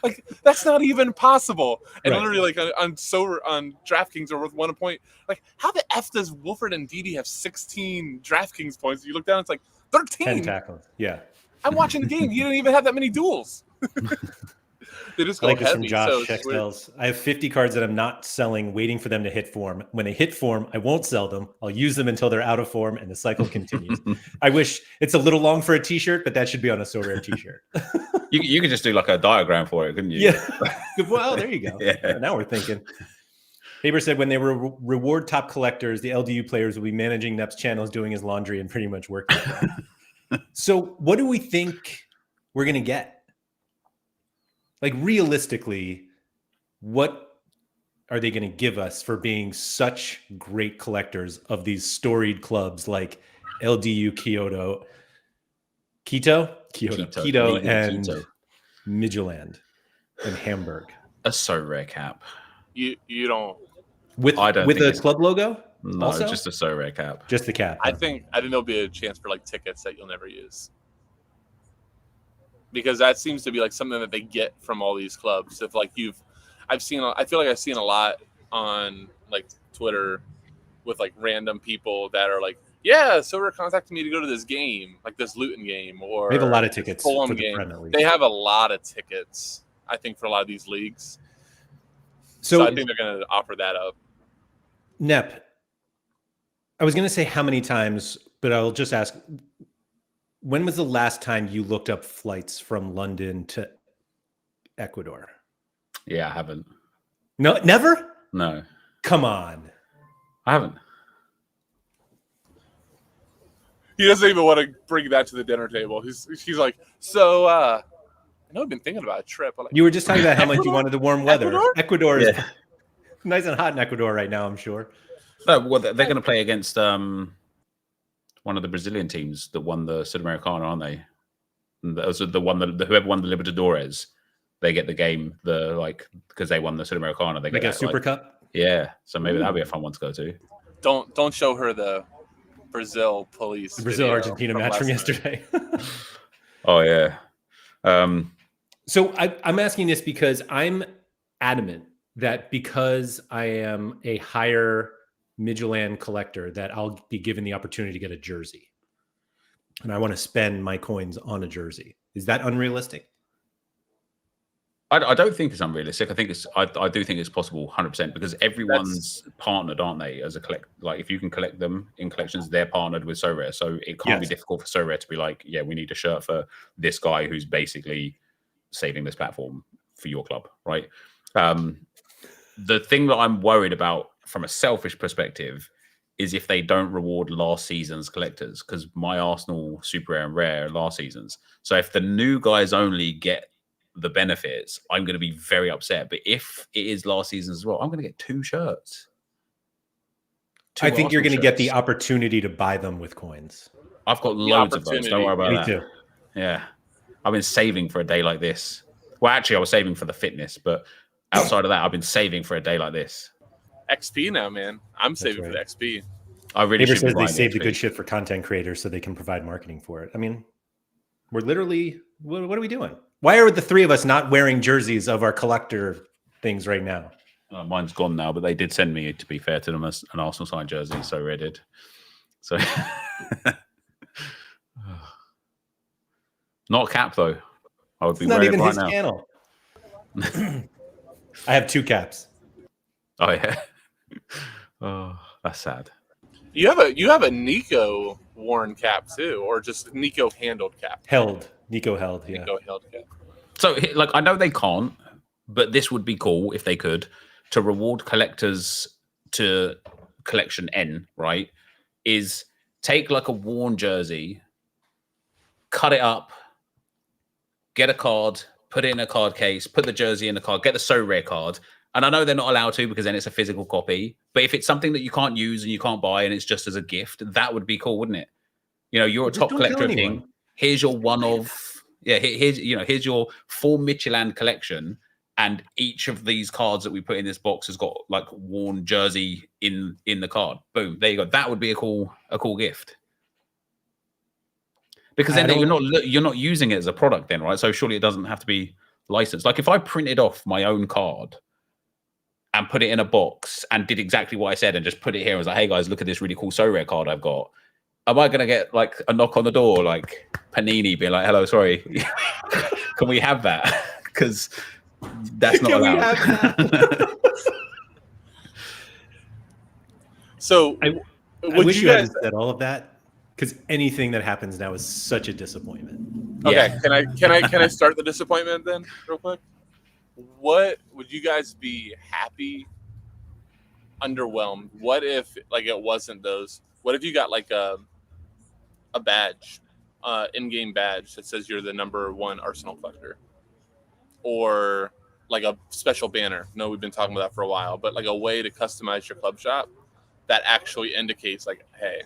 Like that's not even possible. And literally, like on DraftKings or with 1 point, like how the F does Wilfred Ndidi have 16 DraftKings points? You look down, it's like 13. 10 tackles. Yeah. I'm watching the game. He didn't even have that many duels. They just go I like this heavy. from Josh So Chextels. I have 50 cards that I'm not selling, waiting for them to hit form. When they hit form, I won't sell them. I'll use them until they're out of form, and the cycle continues. I wish it's a little long for a t-shirt, but that should be on a Sorare t-shirt. You could just do like a diagram for it, couldn't you? Yeah. Well, there you go. Yeah. Now we're thinking. Haber said when they reward top collectors, the LDU players will be managing Nep's channels, doing his laundry, and pretty much working. So what do we think we're going to get? Like realistically, what are they going to give us for being such great collectors of these storied clubs like LDU Quito, and Midtjylland and Hamburg? A Sorare cap. You don't. With a club logo? No, also? just a Sorare cap. Just the cap. I think there'll be a chance for like tickets that you'll never use. Because that seems to be like something that they get from all these clubs. If like I feel like I've seen a lot on like Twitter with like random people that are like, yeah, Sorare contacted me to go to this game, like this Luton game, or they have a lot of tickets Fulham for the game. Prem, at least. They have a lot of tickets, I think, for a lot of these leagues. So I think they're going to offer that up. Nep, I was going to say how many times, but I'll just ask, when was the last time you looked up flights from London to Ecuador? Yeah, I haven't. No, never? No. Come on. I haven't. He doesn't even want to bring that to the dinner table. He's like, so I know I've been thinking about a trip. Like, You were just talking about how much you wanted the warm weather. Ecuador is Yeah. nice and hot in Ecuador right now, I'm sure. No, well, they're going to play against one of the Brazilian teams that won the Sudamericana, aren't they? And those are whoever won the Libertadores, they get the game. Because they won the Sudamericana, they get Like a Super Cup? Yeah, so maybe that'll be a fun one to go to. Don't show her the Brazil police. The Brazil Argentina match from last night. yesterday. Oh yeah. So I'm asking this because I'm adamant that because I am a higher Midtjylland collector, that I'll be given the opportunity to get a jersey, and I want to spend my coins on a jersey. Is that unrealistic? I don't think it's unrealistic. I think I do think it's possible 100% because everyone's partnered, aren't they? As a collect, like if you can collect them in collections, they're partnered with Sorare. So it can't be difficult for Sorare to be like, yeah, we need a shirt for this guy who's basically saving this platform for your club, right? The thing that I'm worried about from a selfish perspective is if they don't reward last season's collectors, because my Arsenal super rare and rare last season's. So if the new guys only get the benefits, I'm going to be very upset. But if it is last season as well, I'm going to get 2 shirts. I think you're going to get the opportunity to buy them with coins. I've got loads of those. Don't worry about that. Me too. Yeah. I've been saving for a day like this. Well, actually, I was saving for the fitness, but outside of that, I've been saving for a day like this. XP now, man. I'm saving for the XP. I really Neighbor should says be they save the XP. good shit for content creators so they can provide marketing for it. I mean, we're literally, what are we doing? Why are the 3 of us not wearing jerseys of our collector things right now? Mine's gone now, but they did send me, to be fair to them, an Arsenal signed jersey, so I did. So, not cap though. I would be It's not wearing even it right his now. channel. I have 2 caps. Oh yeah. Oh, that's sad. You have a Nico worn cap too, or just Nico handled cap? Nico held, yeah. Nico held cap. So, like, I know they can't, but this would be cool if they could, to reward collectors to collection N, right? Is take like a worn jersey, cut it up, get a card, put it in a card case, put the jersey in the card, get the so rare card. And I know they're not allowed to because then it's a physical copy. But if it's something that you can't use and you can't buy and it's just as a gift, that would be cool, wouldn't it? You know, you're a top collector of thing. Here's your one of, here's your 4 Midtjylland collection. And each of these cards that we put in this box has got like worn jersey in the card. Boom, there you go. That would be a cool gift. Because then you're not using it as a product then, right? So surely it doesn't have to be licensed. Like if I printed off my own card and put it in a box and did exactly what I said and just put it here and was like, hey guys, look at this really cool so rare card I've got. Am I going to get like a knock on the door, like Panini being like, hello, sorry, can we have that? Because that's not allowed. So I wish you hadn't said all of that, because anything that happens now is such a disappointment. Okay, Yeah. can I start the disappointment then, real quick? What would you guys be happy, underwhelmed? What if like it wasn't those? What if you got like a badge, in-game badge that says you're the #1 Arsenal collector, or like a special banner? No, we've been talking about that for a while, but like a way to customize your club shop that actually indicates like, hey.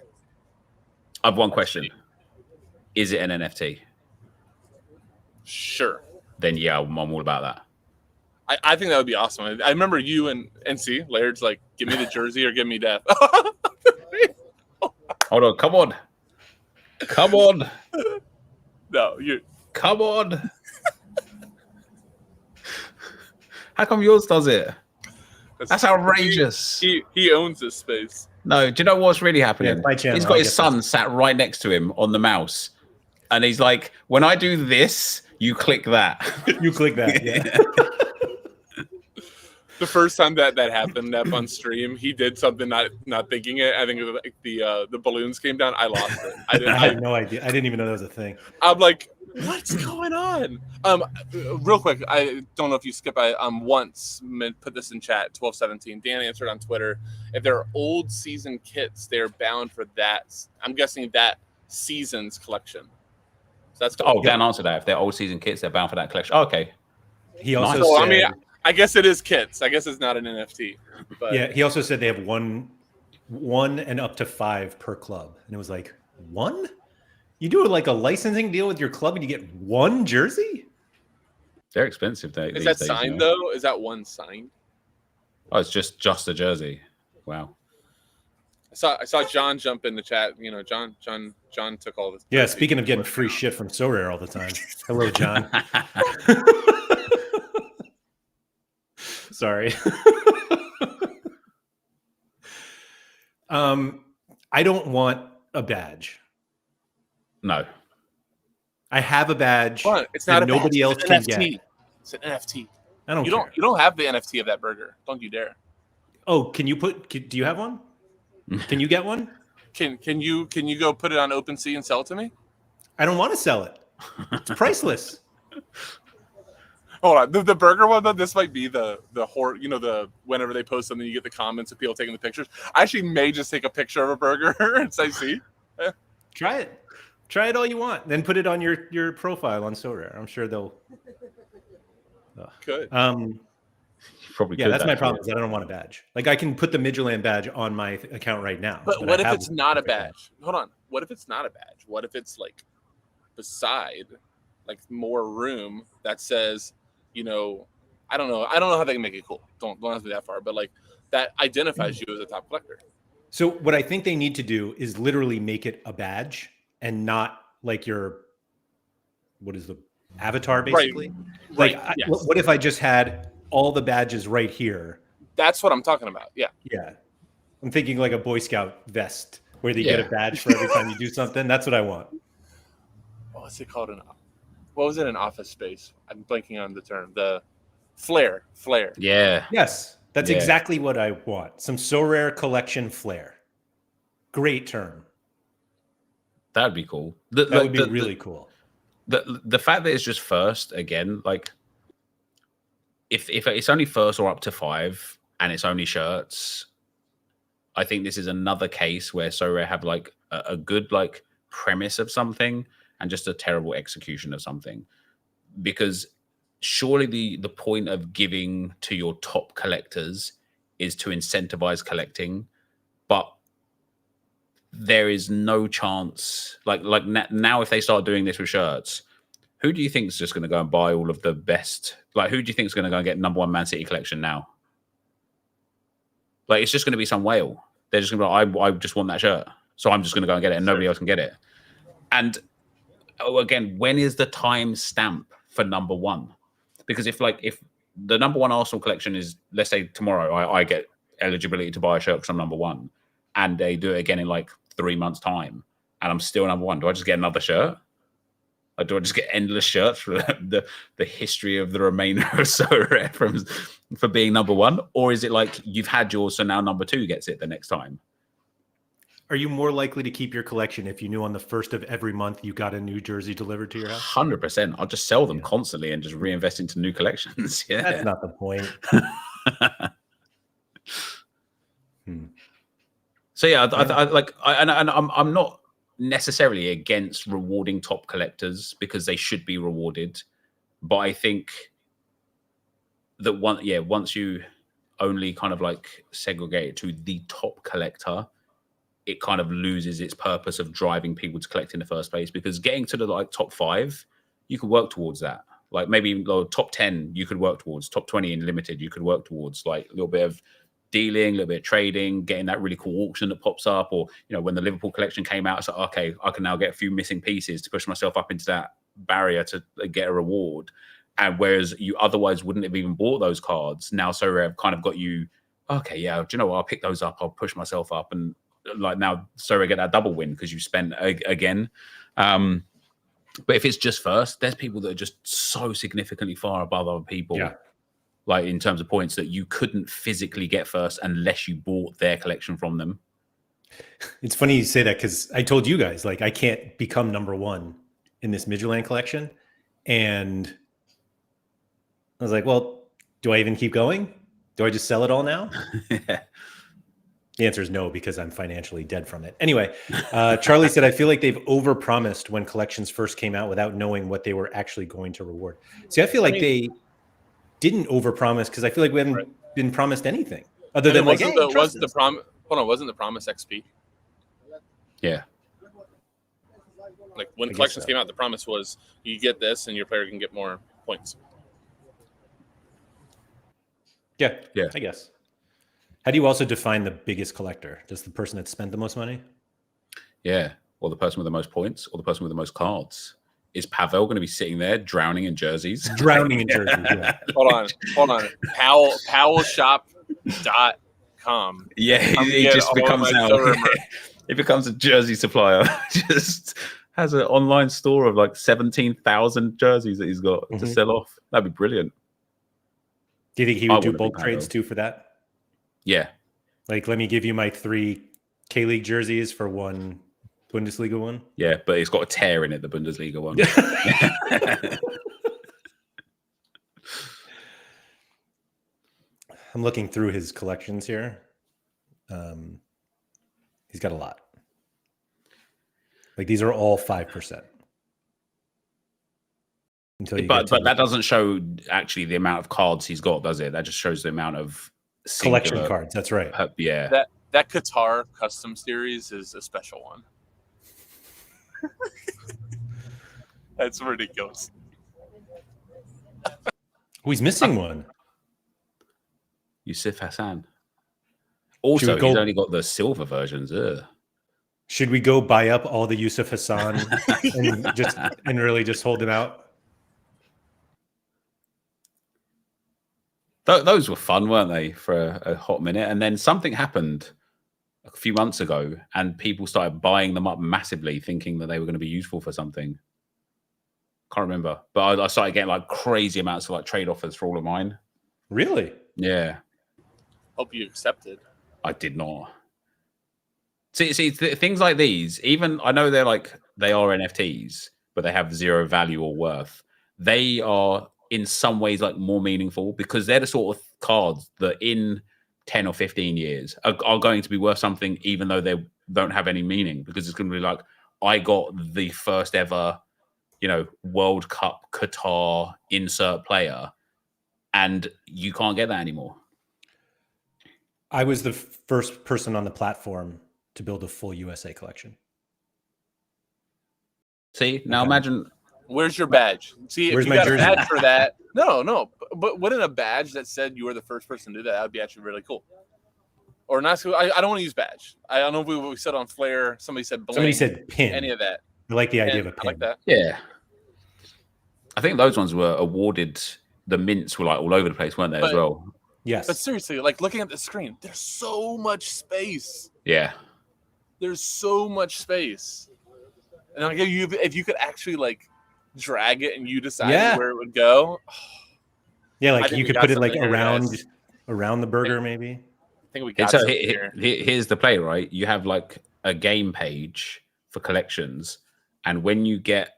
I have one question. Is it an NFT? Sure. Then yeah, I'm all about that. I think that would be awesome. I remember you and NC, Laird's like, give me the jersey or give me death. Hold on, come on. Come on. No, you come on. How come yours does it? That's outrageous. He owns this space. No, do you know what's really happening? Yeah, my channel, he's got I his guess son sat right next to him on the mouse. And he's like, when I do this, you click that. You click that, yeah. The first time that happened on stream, he did something not thinking it. I think it was like the balloons came down. I lost it. I had no idea. I didn't even know that was a thing. I'm like, what's going on? Real quick, I don't know if you skip. I once put this in chat. 1217. Dan answered on Twitter. If there are old season kits, they're bound for that. I'm guessing that season's collection. So that's cool. Dan answered that. If they're old season kits, they're bound for that collection. Oh, okay. He also Nice. So, said, I mean, I guess it is kits. I guess it's not an NFT. But yeah, he also said they have one and up to 5 per club. And it was like, 1? You do like a licensing deal with your club and you get 1 jersey? They're expensive. Is that signed though? Is that one signed? Oh, it's just a jersey. Wow. I saw John jump in the chat. You know, John took all this. Yeah, speaking of getting free shit from Sorare all the time. Hello, John. Sorry. I don't want a badge. No. I have a badge But it's not that a nobody badge. else It's can an NFT. get. It's an NFT. I don't You care. don't have the NFT of that burger. Don't you dare. Oh, do you have one? Can you get one? Can you go put it on OpenSea and sell it to me? I don't want to sell it. It's priceless. Hold on, the burger one though. This might be the whenever they post something, you get the comments of people taking the pictures. I actually may just take a picture of a burger and say, "See, Try it all you want. Then put it on your profile on Sorare. I'm sure they'll. good." Probably Yeah, could, that's my actually. problem. Is I don't want a badge. Like I can put the Midgeland badge on my account right now. But what I if have it's one not a if I can. badge? Hold on. What if it's not a badge? What if it's like beside, like more room that says, I don't know how they can make it cool. Don't have to be that far, but like that identifies you as a top collector. So what I think they need to do is literally make it a badge and not like what is the avatar basically? Right. Like Yes. what if I just had all the badges right here? That's what I'm talking about. Yeah. Yeah. I'm thinking like a Boy Scout vest where they Yeah. get a badge for every time you do something. That's what I want. What's it called? What was it in Office Space? I'm blanking on the term. The flair. Yeah. Yes. That's Yeah. exactly what I want. Some Sorare collection flair. Great term. That would be cool. That would be really cool. The fact that it's just first again, like if it's only first or up to 5 and it's only shirts, I think this is another case where Sorare have like a good like premise of something and just a terrible execution of something. Because surely the point of giving to your top collectors is to incentivize collecting, but there is no chance like now if they start doing this with shirts, who do you think is just going to go and buy all of the best? Like, who do you think is going to go and get #1 Man City collection now? Like, it's just going to be some whale. They're just going to be like, I just want that shirt, so I'm just going to go and get it, and nobody else can get it. And again, when is the time stamp for #1? Because if the #1 Arsenal collection is, let's say tomorrow, I get eligibility to buy a shirt because I'm #1, and they do it again in like 3 months' time, and I'm still #1, do I just get another shirt? Or do I just get endless shirts for the history of the remainder of Sorare for being #1? Or is it like you've had yours, so now #2 gets it the next time? Are you more likely to keep your collection if you knew on the 1st of every month you got a new jersey delivered to your house? 100%. I'll just sell them constantly and just reinvest into new collections. Yeah, That's not the point. So yeah, I'm not necessarily against rewarding top collectors because they should be rewarded, but I think that once you only kind of like segregate it to the top collector, it kind of loses its purpose of driving people to collect in the first place. Because getting to the like top 5, you could work towards that. Like maybe top 10, you could work towards. Top 20 in limited, you could work towards. Like a little bit of dealing, a little bit of trading, getting that really cool auction that pops up, or when the Liverpool collection came out, it's like, okay, I can now get a few missing pieces to push myself up into that barrier to get a reward. And whereas you otherwise wouldn't have even bought those cards, now Sorare have kind of got you, okay, yeah, do you know what? I'll pick those up, I'll push myself up, and like now Sorare get that double win because you spent again. But if it's just first, there's people that are just so significantly far above other people. Yeah. Like in terms of points that you couldn't physically get first unless you bought their collection from them. It's funny you say that because I told you guys, like, I can't become #1 in this Midgeland collection. And I was like, well, do I even keep going? Do I just sell it all now? The answer is no, because I'm financially dead from it. Anyway, Charlie said, I feel like they've overpromised when collections first came out without knowing what they were actually going to reward. See, I feel like they didn't overpromise because I feel like we haven't been promised anything other than like, hey, wasn't the promise XP? Yeah. Like when collections came out, the promise was you get this and your player can get more points. Yeah, I guess. How do you also define the biggest collector? Just the person that spent the most money? Yeah, or the person with the most points, or the person with the most cards. Is Pavel going to be sitting there drowning in jerseys? Drowning in jerseys, yeah. Hold on. Powellshop.com. Yeah, he just becomes now. It becomes a jersey supplier. Just has an online store of like 17,000 jerseys that he's got to sell off. That'd be brilliant. Do you think he would do bulk trades too for that? Yeah. Like, let me give you my 3 K-League jerseys for 1 Bundesliga one. Yeah, but it's got a tear in it, the Bundesliga one. I'm looking through his collections here. He's got a lot. Like, these are all 5%. But that doesn't show actually the amount of cards he's got, does it? That just shows the amount of collection cards. That's right. Yeah. That Qatar custom series is a special one. That's ridiculous. Oh, he's missing one. Yusuf Hassan. Also, he's only got the silver versions. Ugh. Should we go buy up all the Yusuf Hassan and really just hold them out? Those were fun, weren't they, for a hot minute? And then something happened a few months ago, and people started buying them up massively, thinking that they were going to be useful for something. Can't remember, but I started getting like crazy amounts of like trade offers for all of mine. Really? Yeah. Hope you accepted. I did not. See, things like these, even I know they are NFTs, but they have zero value or worth. They are in some ways like more meaningful because they're the sort of cards that in 10 or 15 years are going to be worth something, even though they don't have any meaning, because it's going to be like, I got the first ever, World Cup Qatar insert player, and you can't get that anymore. I was the first person on the platform to build a full USA collection. See, now imagine. Where's your badge? See, where's if you my got jersey? a badge for that. No. But wouldn't a badge that said you were the first person to do that? That would be actually really cool. Or not. I don't want to use badge. I don't know if we said on Flare. Somebody said bling. Somebody said pin. Any of that. I like the idea of a pin. I like that. Yeah. I think those ones were awarded. The mints were like all over the place, weren't they, as well? Yes. But seriously, like looking at the screen, there's so much space. Yeah. There's so much space. And like if you could actually like drag it and you decide where it would go. Yeah, like you could put it like around the burger, maybe. I think we got so here's the play, right? You have like a game page for collections, and when you get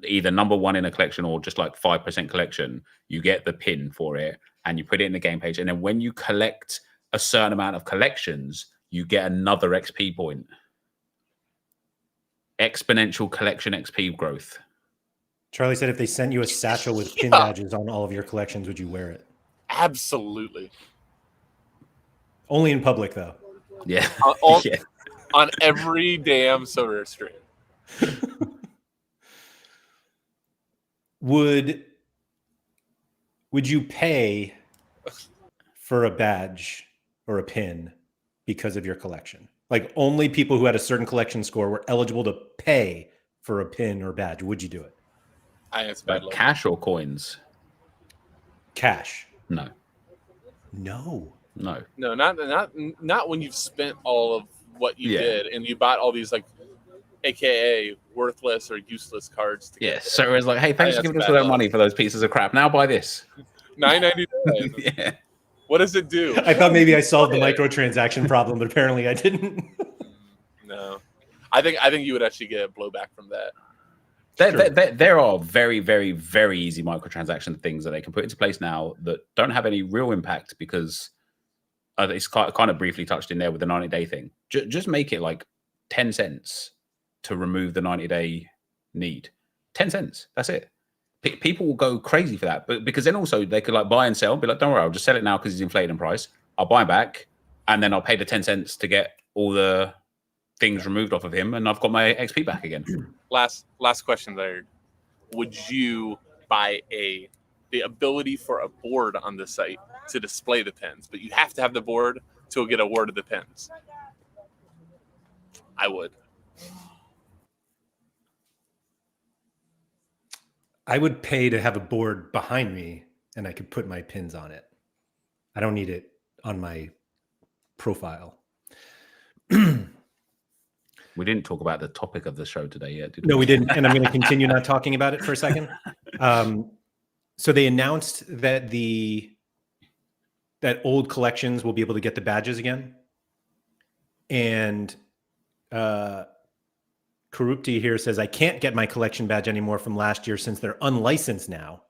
either number 1 in a collection or just like 5% collection, you get the pin for it and you put it in the game page. And then when you collect a certain amount of collections, you get another XP point. Exponential collection XP growth. Charlie said if they sent you a satchel with pin badges on all of your collections, would you wear it? Absolutely. Only in public, though. Yeah. On every damn Sorare stream. Would you pay for a badge or a pin because of your collection? Like, only people who had a certain collection score were eligible to pay for a pin or badge. Would you do it? Like cash or coins? Cash. No. No, not when you've spent all of what you did and you bought all these like AKA worthless or useless cards. So it's like, hey, thanks for giving us all that money for those pieces of crap. Now buy this. $9.99. Yeah. What does it do? I thought maybe I solved the microtransaction problem, but apparently I didn't. No, I think you would actually get a blowback from that. There are very, very, very easy microtransaction things that they can put into place now that don't have any real impact because it's kind of briefly touched in there with the 90-day thing. Just make it like 10 cents to remove the 90-day need. 10 cents. That's it. People will go crazy for that, but because then also they could like buy and sell and be like, don't worry, I'll just sell it now because it's inflated in price. I'll buy back and then I'll pay the 10 cents to get all the things removed off of him and I've got my XP back again. Last question there. Would you buy the ability for a board on the site to display the pins, but you have to have the board, to get awarded the pins. I would. I would pay to have a board behind me and I could put my pins on it. I don't need it on my profile. We didn't talk about the topic of the show today yet, did we? No, we didn't. And I'm going to continue not talking about it for a second. So they announced that that old collections will be able to get the badges again. And Karupti here says, I can't get my collection badge anymore from last year since they're unlicensed now.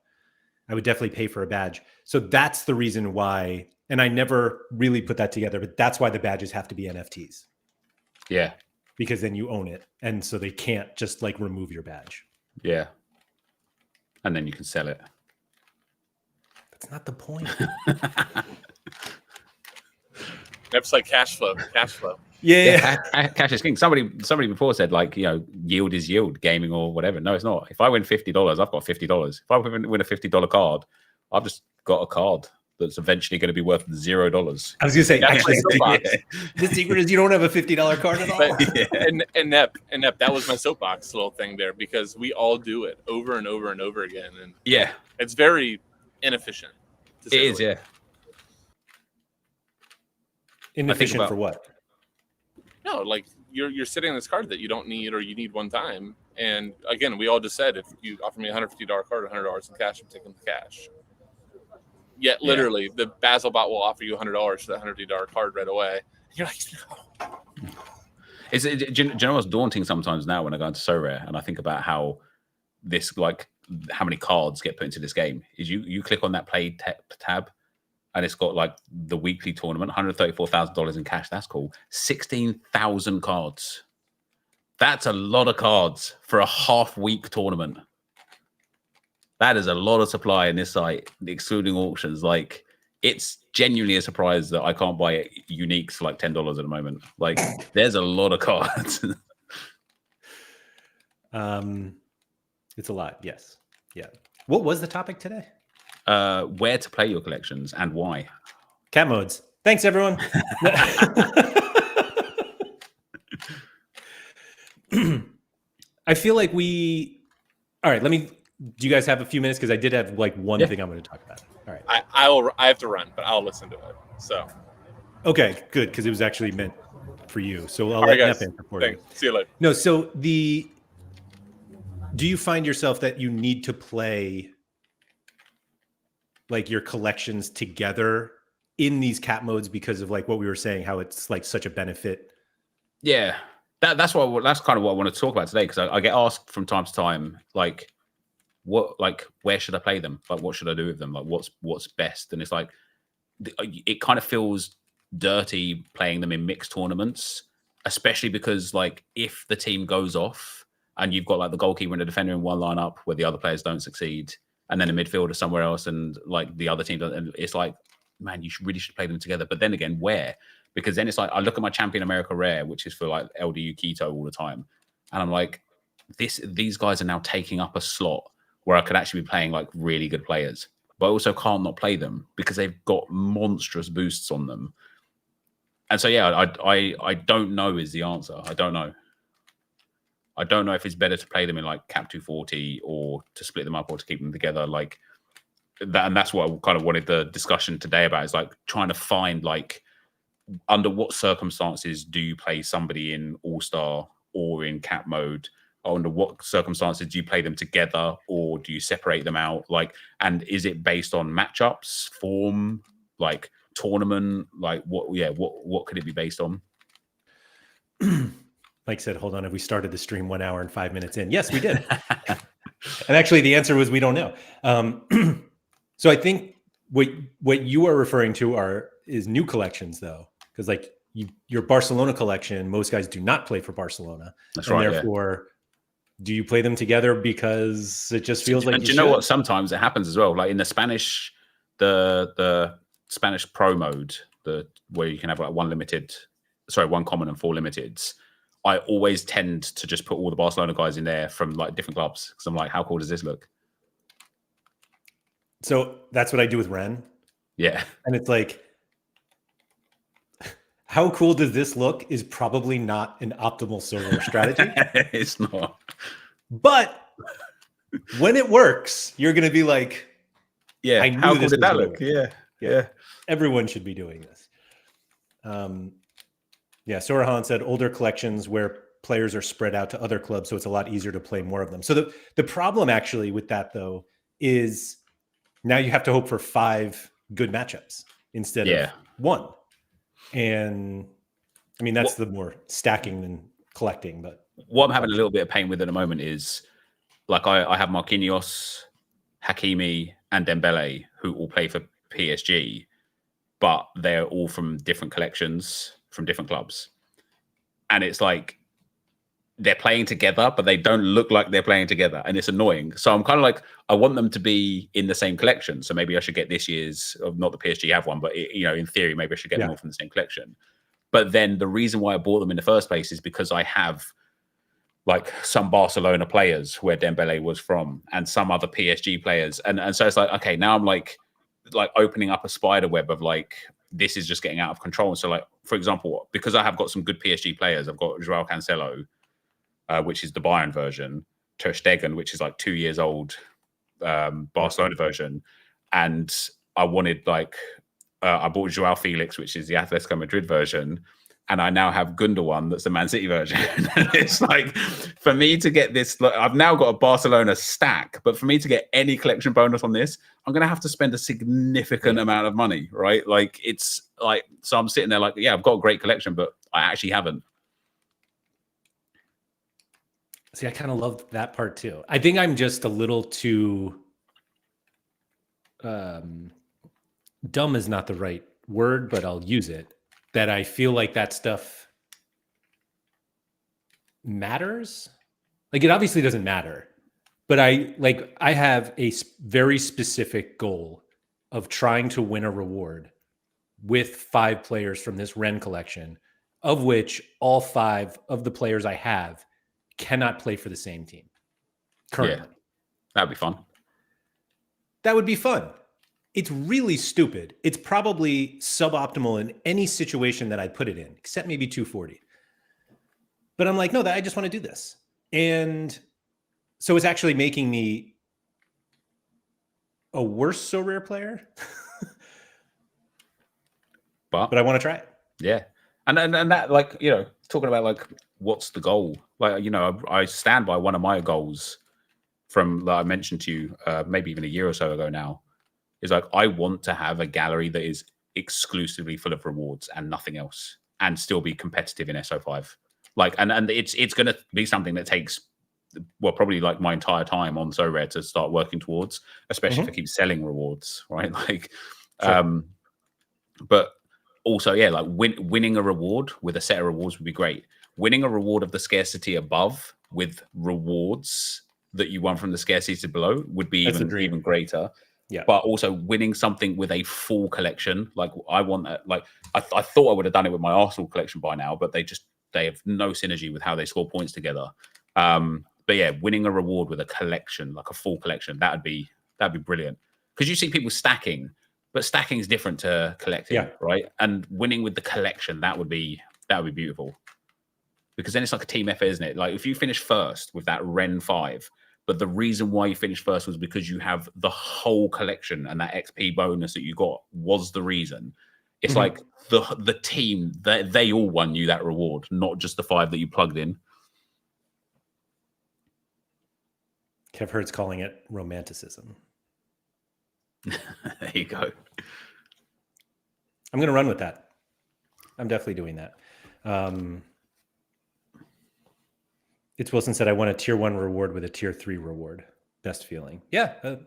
I would definitely pay for a badge. So that's the reason why, and I never really put that together, but that's why the badges have to be NFTs. Yeah. Because then you own it. And so they can't just like remove your badge. Yeah. And then you can sell it. That's not the point. That's like cash flow. Yeah. Cash is king. Somebody before said, like, you know, yield is yield, gaming or whatever. No, it's not. If I win $50, I've got $50. If I win a $50 card, I've just got a card that's eventually going to be worth $0. I was going to say, actually, the secret is you don't have a $50 card at all. But, and Nep, that was my soapbox little thing there, because we all do it over and over and over again. And yeah, it's very inefficient. It is, yeah. Inefficient for what? No, like you're sitting on this card that you don't need or you need one time. And again, we all just said, if you offer me a $150 card, $100 in cash, I'm taking the cash. Yet literally, the BasilBot will offer you $100 for that $150 card right away. You're like, no. Do you know what's daunting sometimes now when I go into Sorare and I think about how how many cards get put into this game? Is you click on that play tab and it's got like the weekly tournament, $134,000 in cash. That's cool. 16,000 cards. That's a lot of cards for a half-week tournament. That is a lot of supply in this site, excluding auctions. Like, it's genuinely a surprise that I can't buy uniques for like $10 at the moment. Like, there's a lot of cards. It's a lot. Yes. Yeah. What was the topic today? Where to play your collections and why. Cat modes. Thanks, everyone. I feel like all right, do you guys have a few minutes? Because I did have like one thing I'm going to talk about. All right. I have to run, but I'll listen to it. So. Okay, good. Because it was actually meant for you. So I'll let Nepen report you. See you later. No, so do you find yourself that you need to play like your collections together in these cat modes because of like what we were saying, how it's like such a benefit? Yeah, that's kind of what I want to talk about today, because I get asked from time to time, like, where should I play them? Like, what should I do with them? Like, what's best? And it's like, it kind of feels dirty playing them in mixed tournaments, especially because like if the team goes off and you've got like the goalkeeper and the defender in one lineup where the other players don't succeed, and then a midfielder somewhere else and like the other team doesn't, and it's like, man, you really should play them together. But then again, where? Because then it's like, I look at my Champion America Rare, which is for like LDU Keto all the time, and I'm like, these guys are now taking up a slot where I could actually be playing like really good players, but I also can't not play them because they've got monstrous boosts on them. And so, yeah, I don't know is the answer. I don't know. I don't know if it's better to play them in like Cap 240 or to split them up or to keep them together like that. And that's what I kind of wanted the discussion today about, is like trying to find like under what circumstances do you play somebody in All-Star or in Cap mode? Under what circumstances do you play them together, or do you separate them out? Like, and is it based on matchups, form, like tournament? Like what could it be based on? Mike said, hold on, have we started the stream 1 hour and 5 minutes in? Yes, we did. And actually the answer was, we don't know. So I think what you are referring to is new collections though. Because like your Barcelona collection, most guys do not play for Barcelona. That's and right. Therefore, do you play them together because it just feels like do you know what? Sometimes it happens as well. Like in the Spanish, the Spanish Pro mode, where you can have like one common and 4 limiteds. I always tend to just put all the Barcelona guys in there from like different clubs, because I'm like, how cool does this look? So that's what I do with Ren. Yeah. And it's like, how cool does this look is probably not an optimal Sorare strategy. It's not. But when it works, you're going to be like, Yeah. I knew How cool this did was that gonna look? work. Yeah. Everyone should be doing this. Yeah, Sora Holland said older collections where players are spread out to other clubs, so it's a lot easier to play more of them. So the problem actually with that though is now you have to hope for 5 good matchups instead of 1. And I mean that's the more stacking than collecting. But what I'm having a little bit of pain with at the moment is like I have Marquinhos, Hakimi, and Dembele who all play for PSG, but they're all from different collections from different clubs. And it's like they're playing together, but they don't look like they're playing together. And it's annoying. So I'm kind of like, I want them to be in the same collection. So maybe I should get this year's, not the PSG have one, but in theory, maybe I should get them all from the same collection. But then the reason why I bought them in the first place is because I have like some Barcelona players where Dembele was from and some other PSG players. And so it's like, okay, now I'm like opening up a spider web of like, this is just getting out of control. And so like, for example, because I have got some good PSG players, I've got Joao Cancelo, which is the Bayern version, Ter Stegen, which is like 2 years old, Barcelona version. And I wanted like, I bought Joao Felix, which is the Atletico Madrid version. And I now have Gundogan, that's the Man City version. It's like, for me to get this, I've now got a Barcelona stack, but for me to get any collection bonus on this, I'm going to have to spend a significant amount of money, right? Like, it's like, so I'm sitting there like, yeah, I've got a great collection, but I actually haven't. See, I kind of love that part too. I think I'm just a little too dumb is not the right word, but I'll use it. That I feel like that stuff matters. Like it obviously doesn't matter, but I have a very specific goal of trying to win a reward with 5 players from this Ren collection, of which all 5 of the players I have cannot play for the same team currently. Yeah, that'd be fun. That would be fun. It's really stupid. It's probably suboptimal in any situation that I put it in, except maybe 240. But I'm like, no, I just want to do this. And so it's actually making me a worse Sorare player. but I want to try it. Yeah. And that, like, talking about like, what's the goal? Like, I stand by one of my goals from that I mentioned to you, maybe even a year or so ago now, is like, I want to have a gallery that is exclusively full of rewards and nothing else, and still be competitive in SO5. Like, and it's going to be something that takes, well, probably like my entire time on Sorare to start working towards, especially if I keep selling rewards, right? Like, sure. But also, yeah, like winning a reward with a set of rewards would be great. Winning a reward of the scarcity above with rewards that you won from the scarcity below would be even greater. Yeah. But also winning something with a full collection. Like I want like I thought I would have done it with my Arsenal collection by now, but they have no synergy with how they score points together. But yeah, winning a reward with a collection, like a full collection, that'd be brilliant. Because you see people stacking, but stacking is different to collecting, right? And winning with the collection, that would be beautiful. Because then it's like a team effort, isn't it? Like if you finish first with that Ren 5, but the reason why you finished first was because you have the whole collection and that XP bonus that you got was the reason. It's like the team, they all won you that reward, not just the 5 that you plugged in. Kev Hurt's calling it romanticism. There you go. I'm going to run with that. I'm definitely doing that. It's Wilson said, I want a tier 1 reward with a tier 3 reward. Best feeling. Yeah.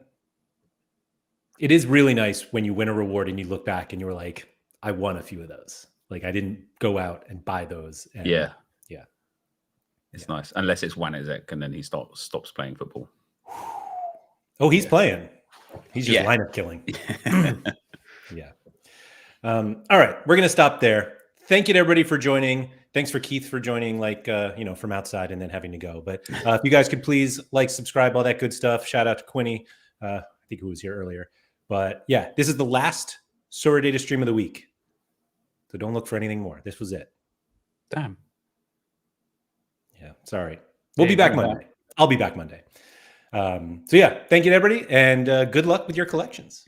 It is really nice when you win a reward and you look back and you're like, I won a few of those. Like I didn't go out and buy those. And yeah. It's nice. Unless it's Wanizek and then he stops playing football. Oh, he's playing. He's just lineup killing. Yeah. All right. We're going to stop there. Thank you to everybody for joining. Thanks for Keith for joining, from outside and then having to go. But if you guys could please subscribe, all that good stuff. Shout out to Quinny, I think who was here earlier. But yeah, this is the last Sorare Data stream of the week. So don't look for anything more. This was it. Damn. Yeah, sorry. We'll Yeah, be back you know Monday. I'll be back Monday. So yeah, thank you to everybody, and good luck with your collections.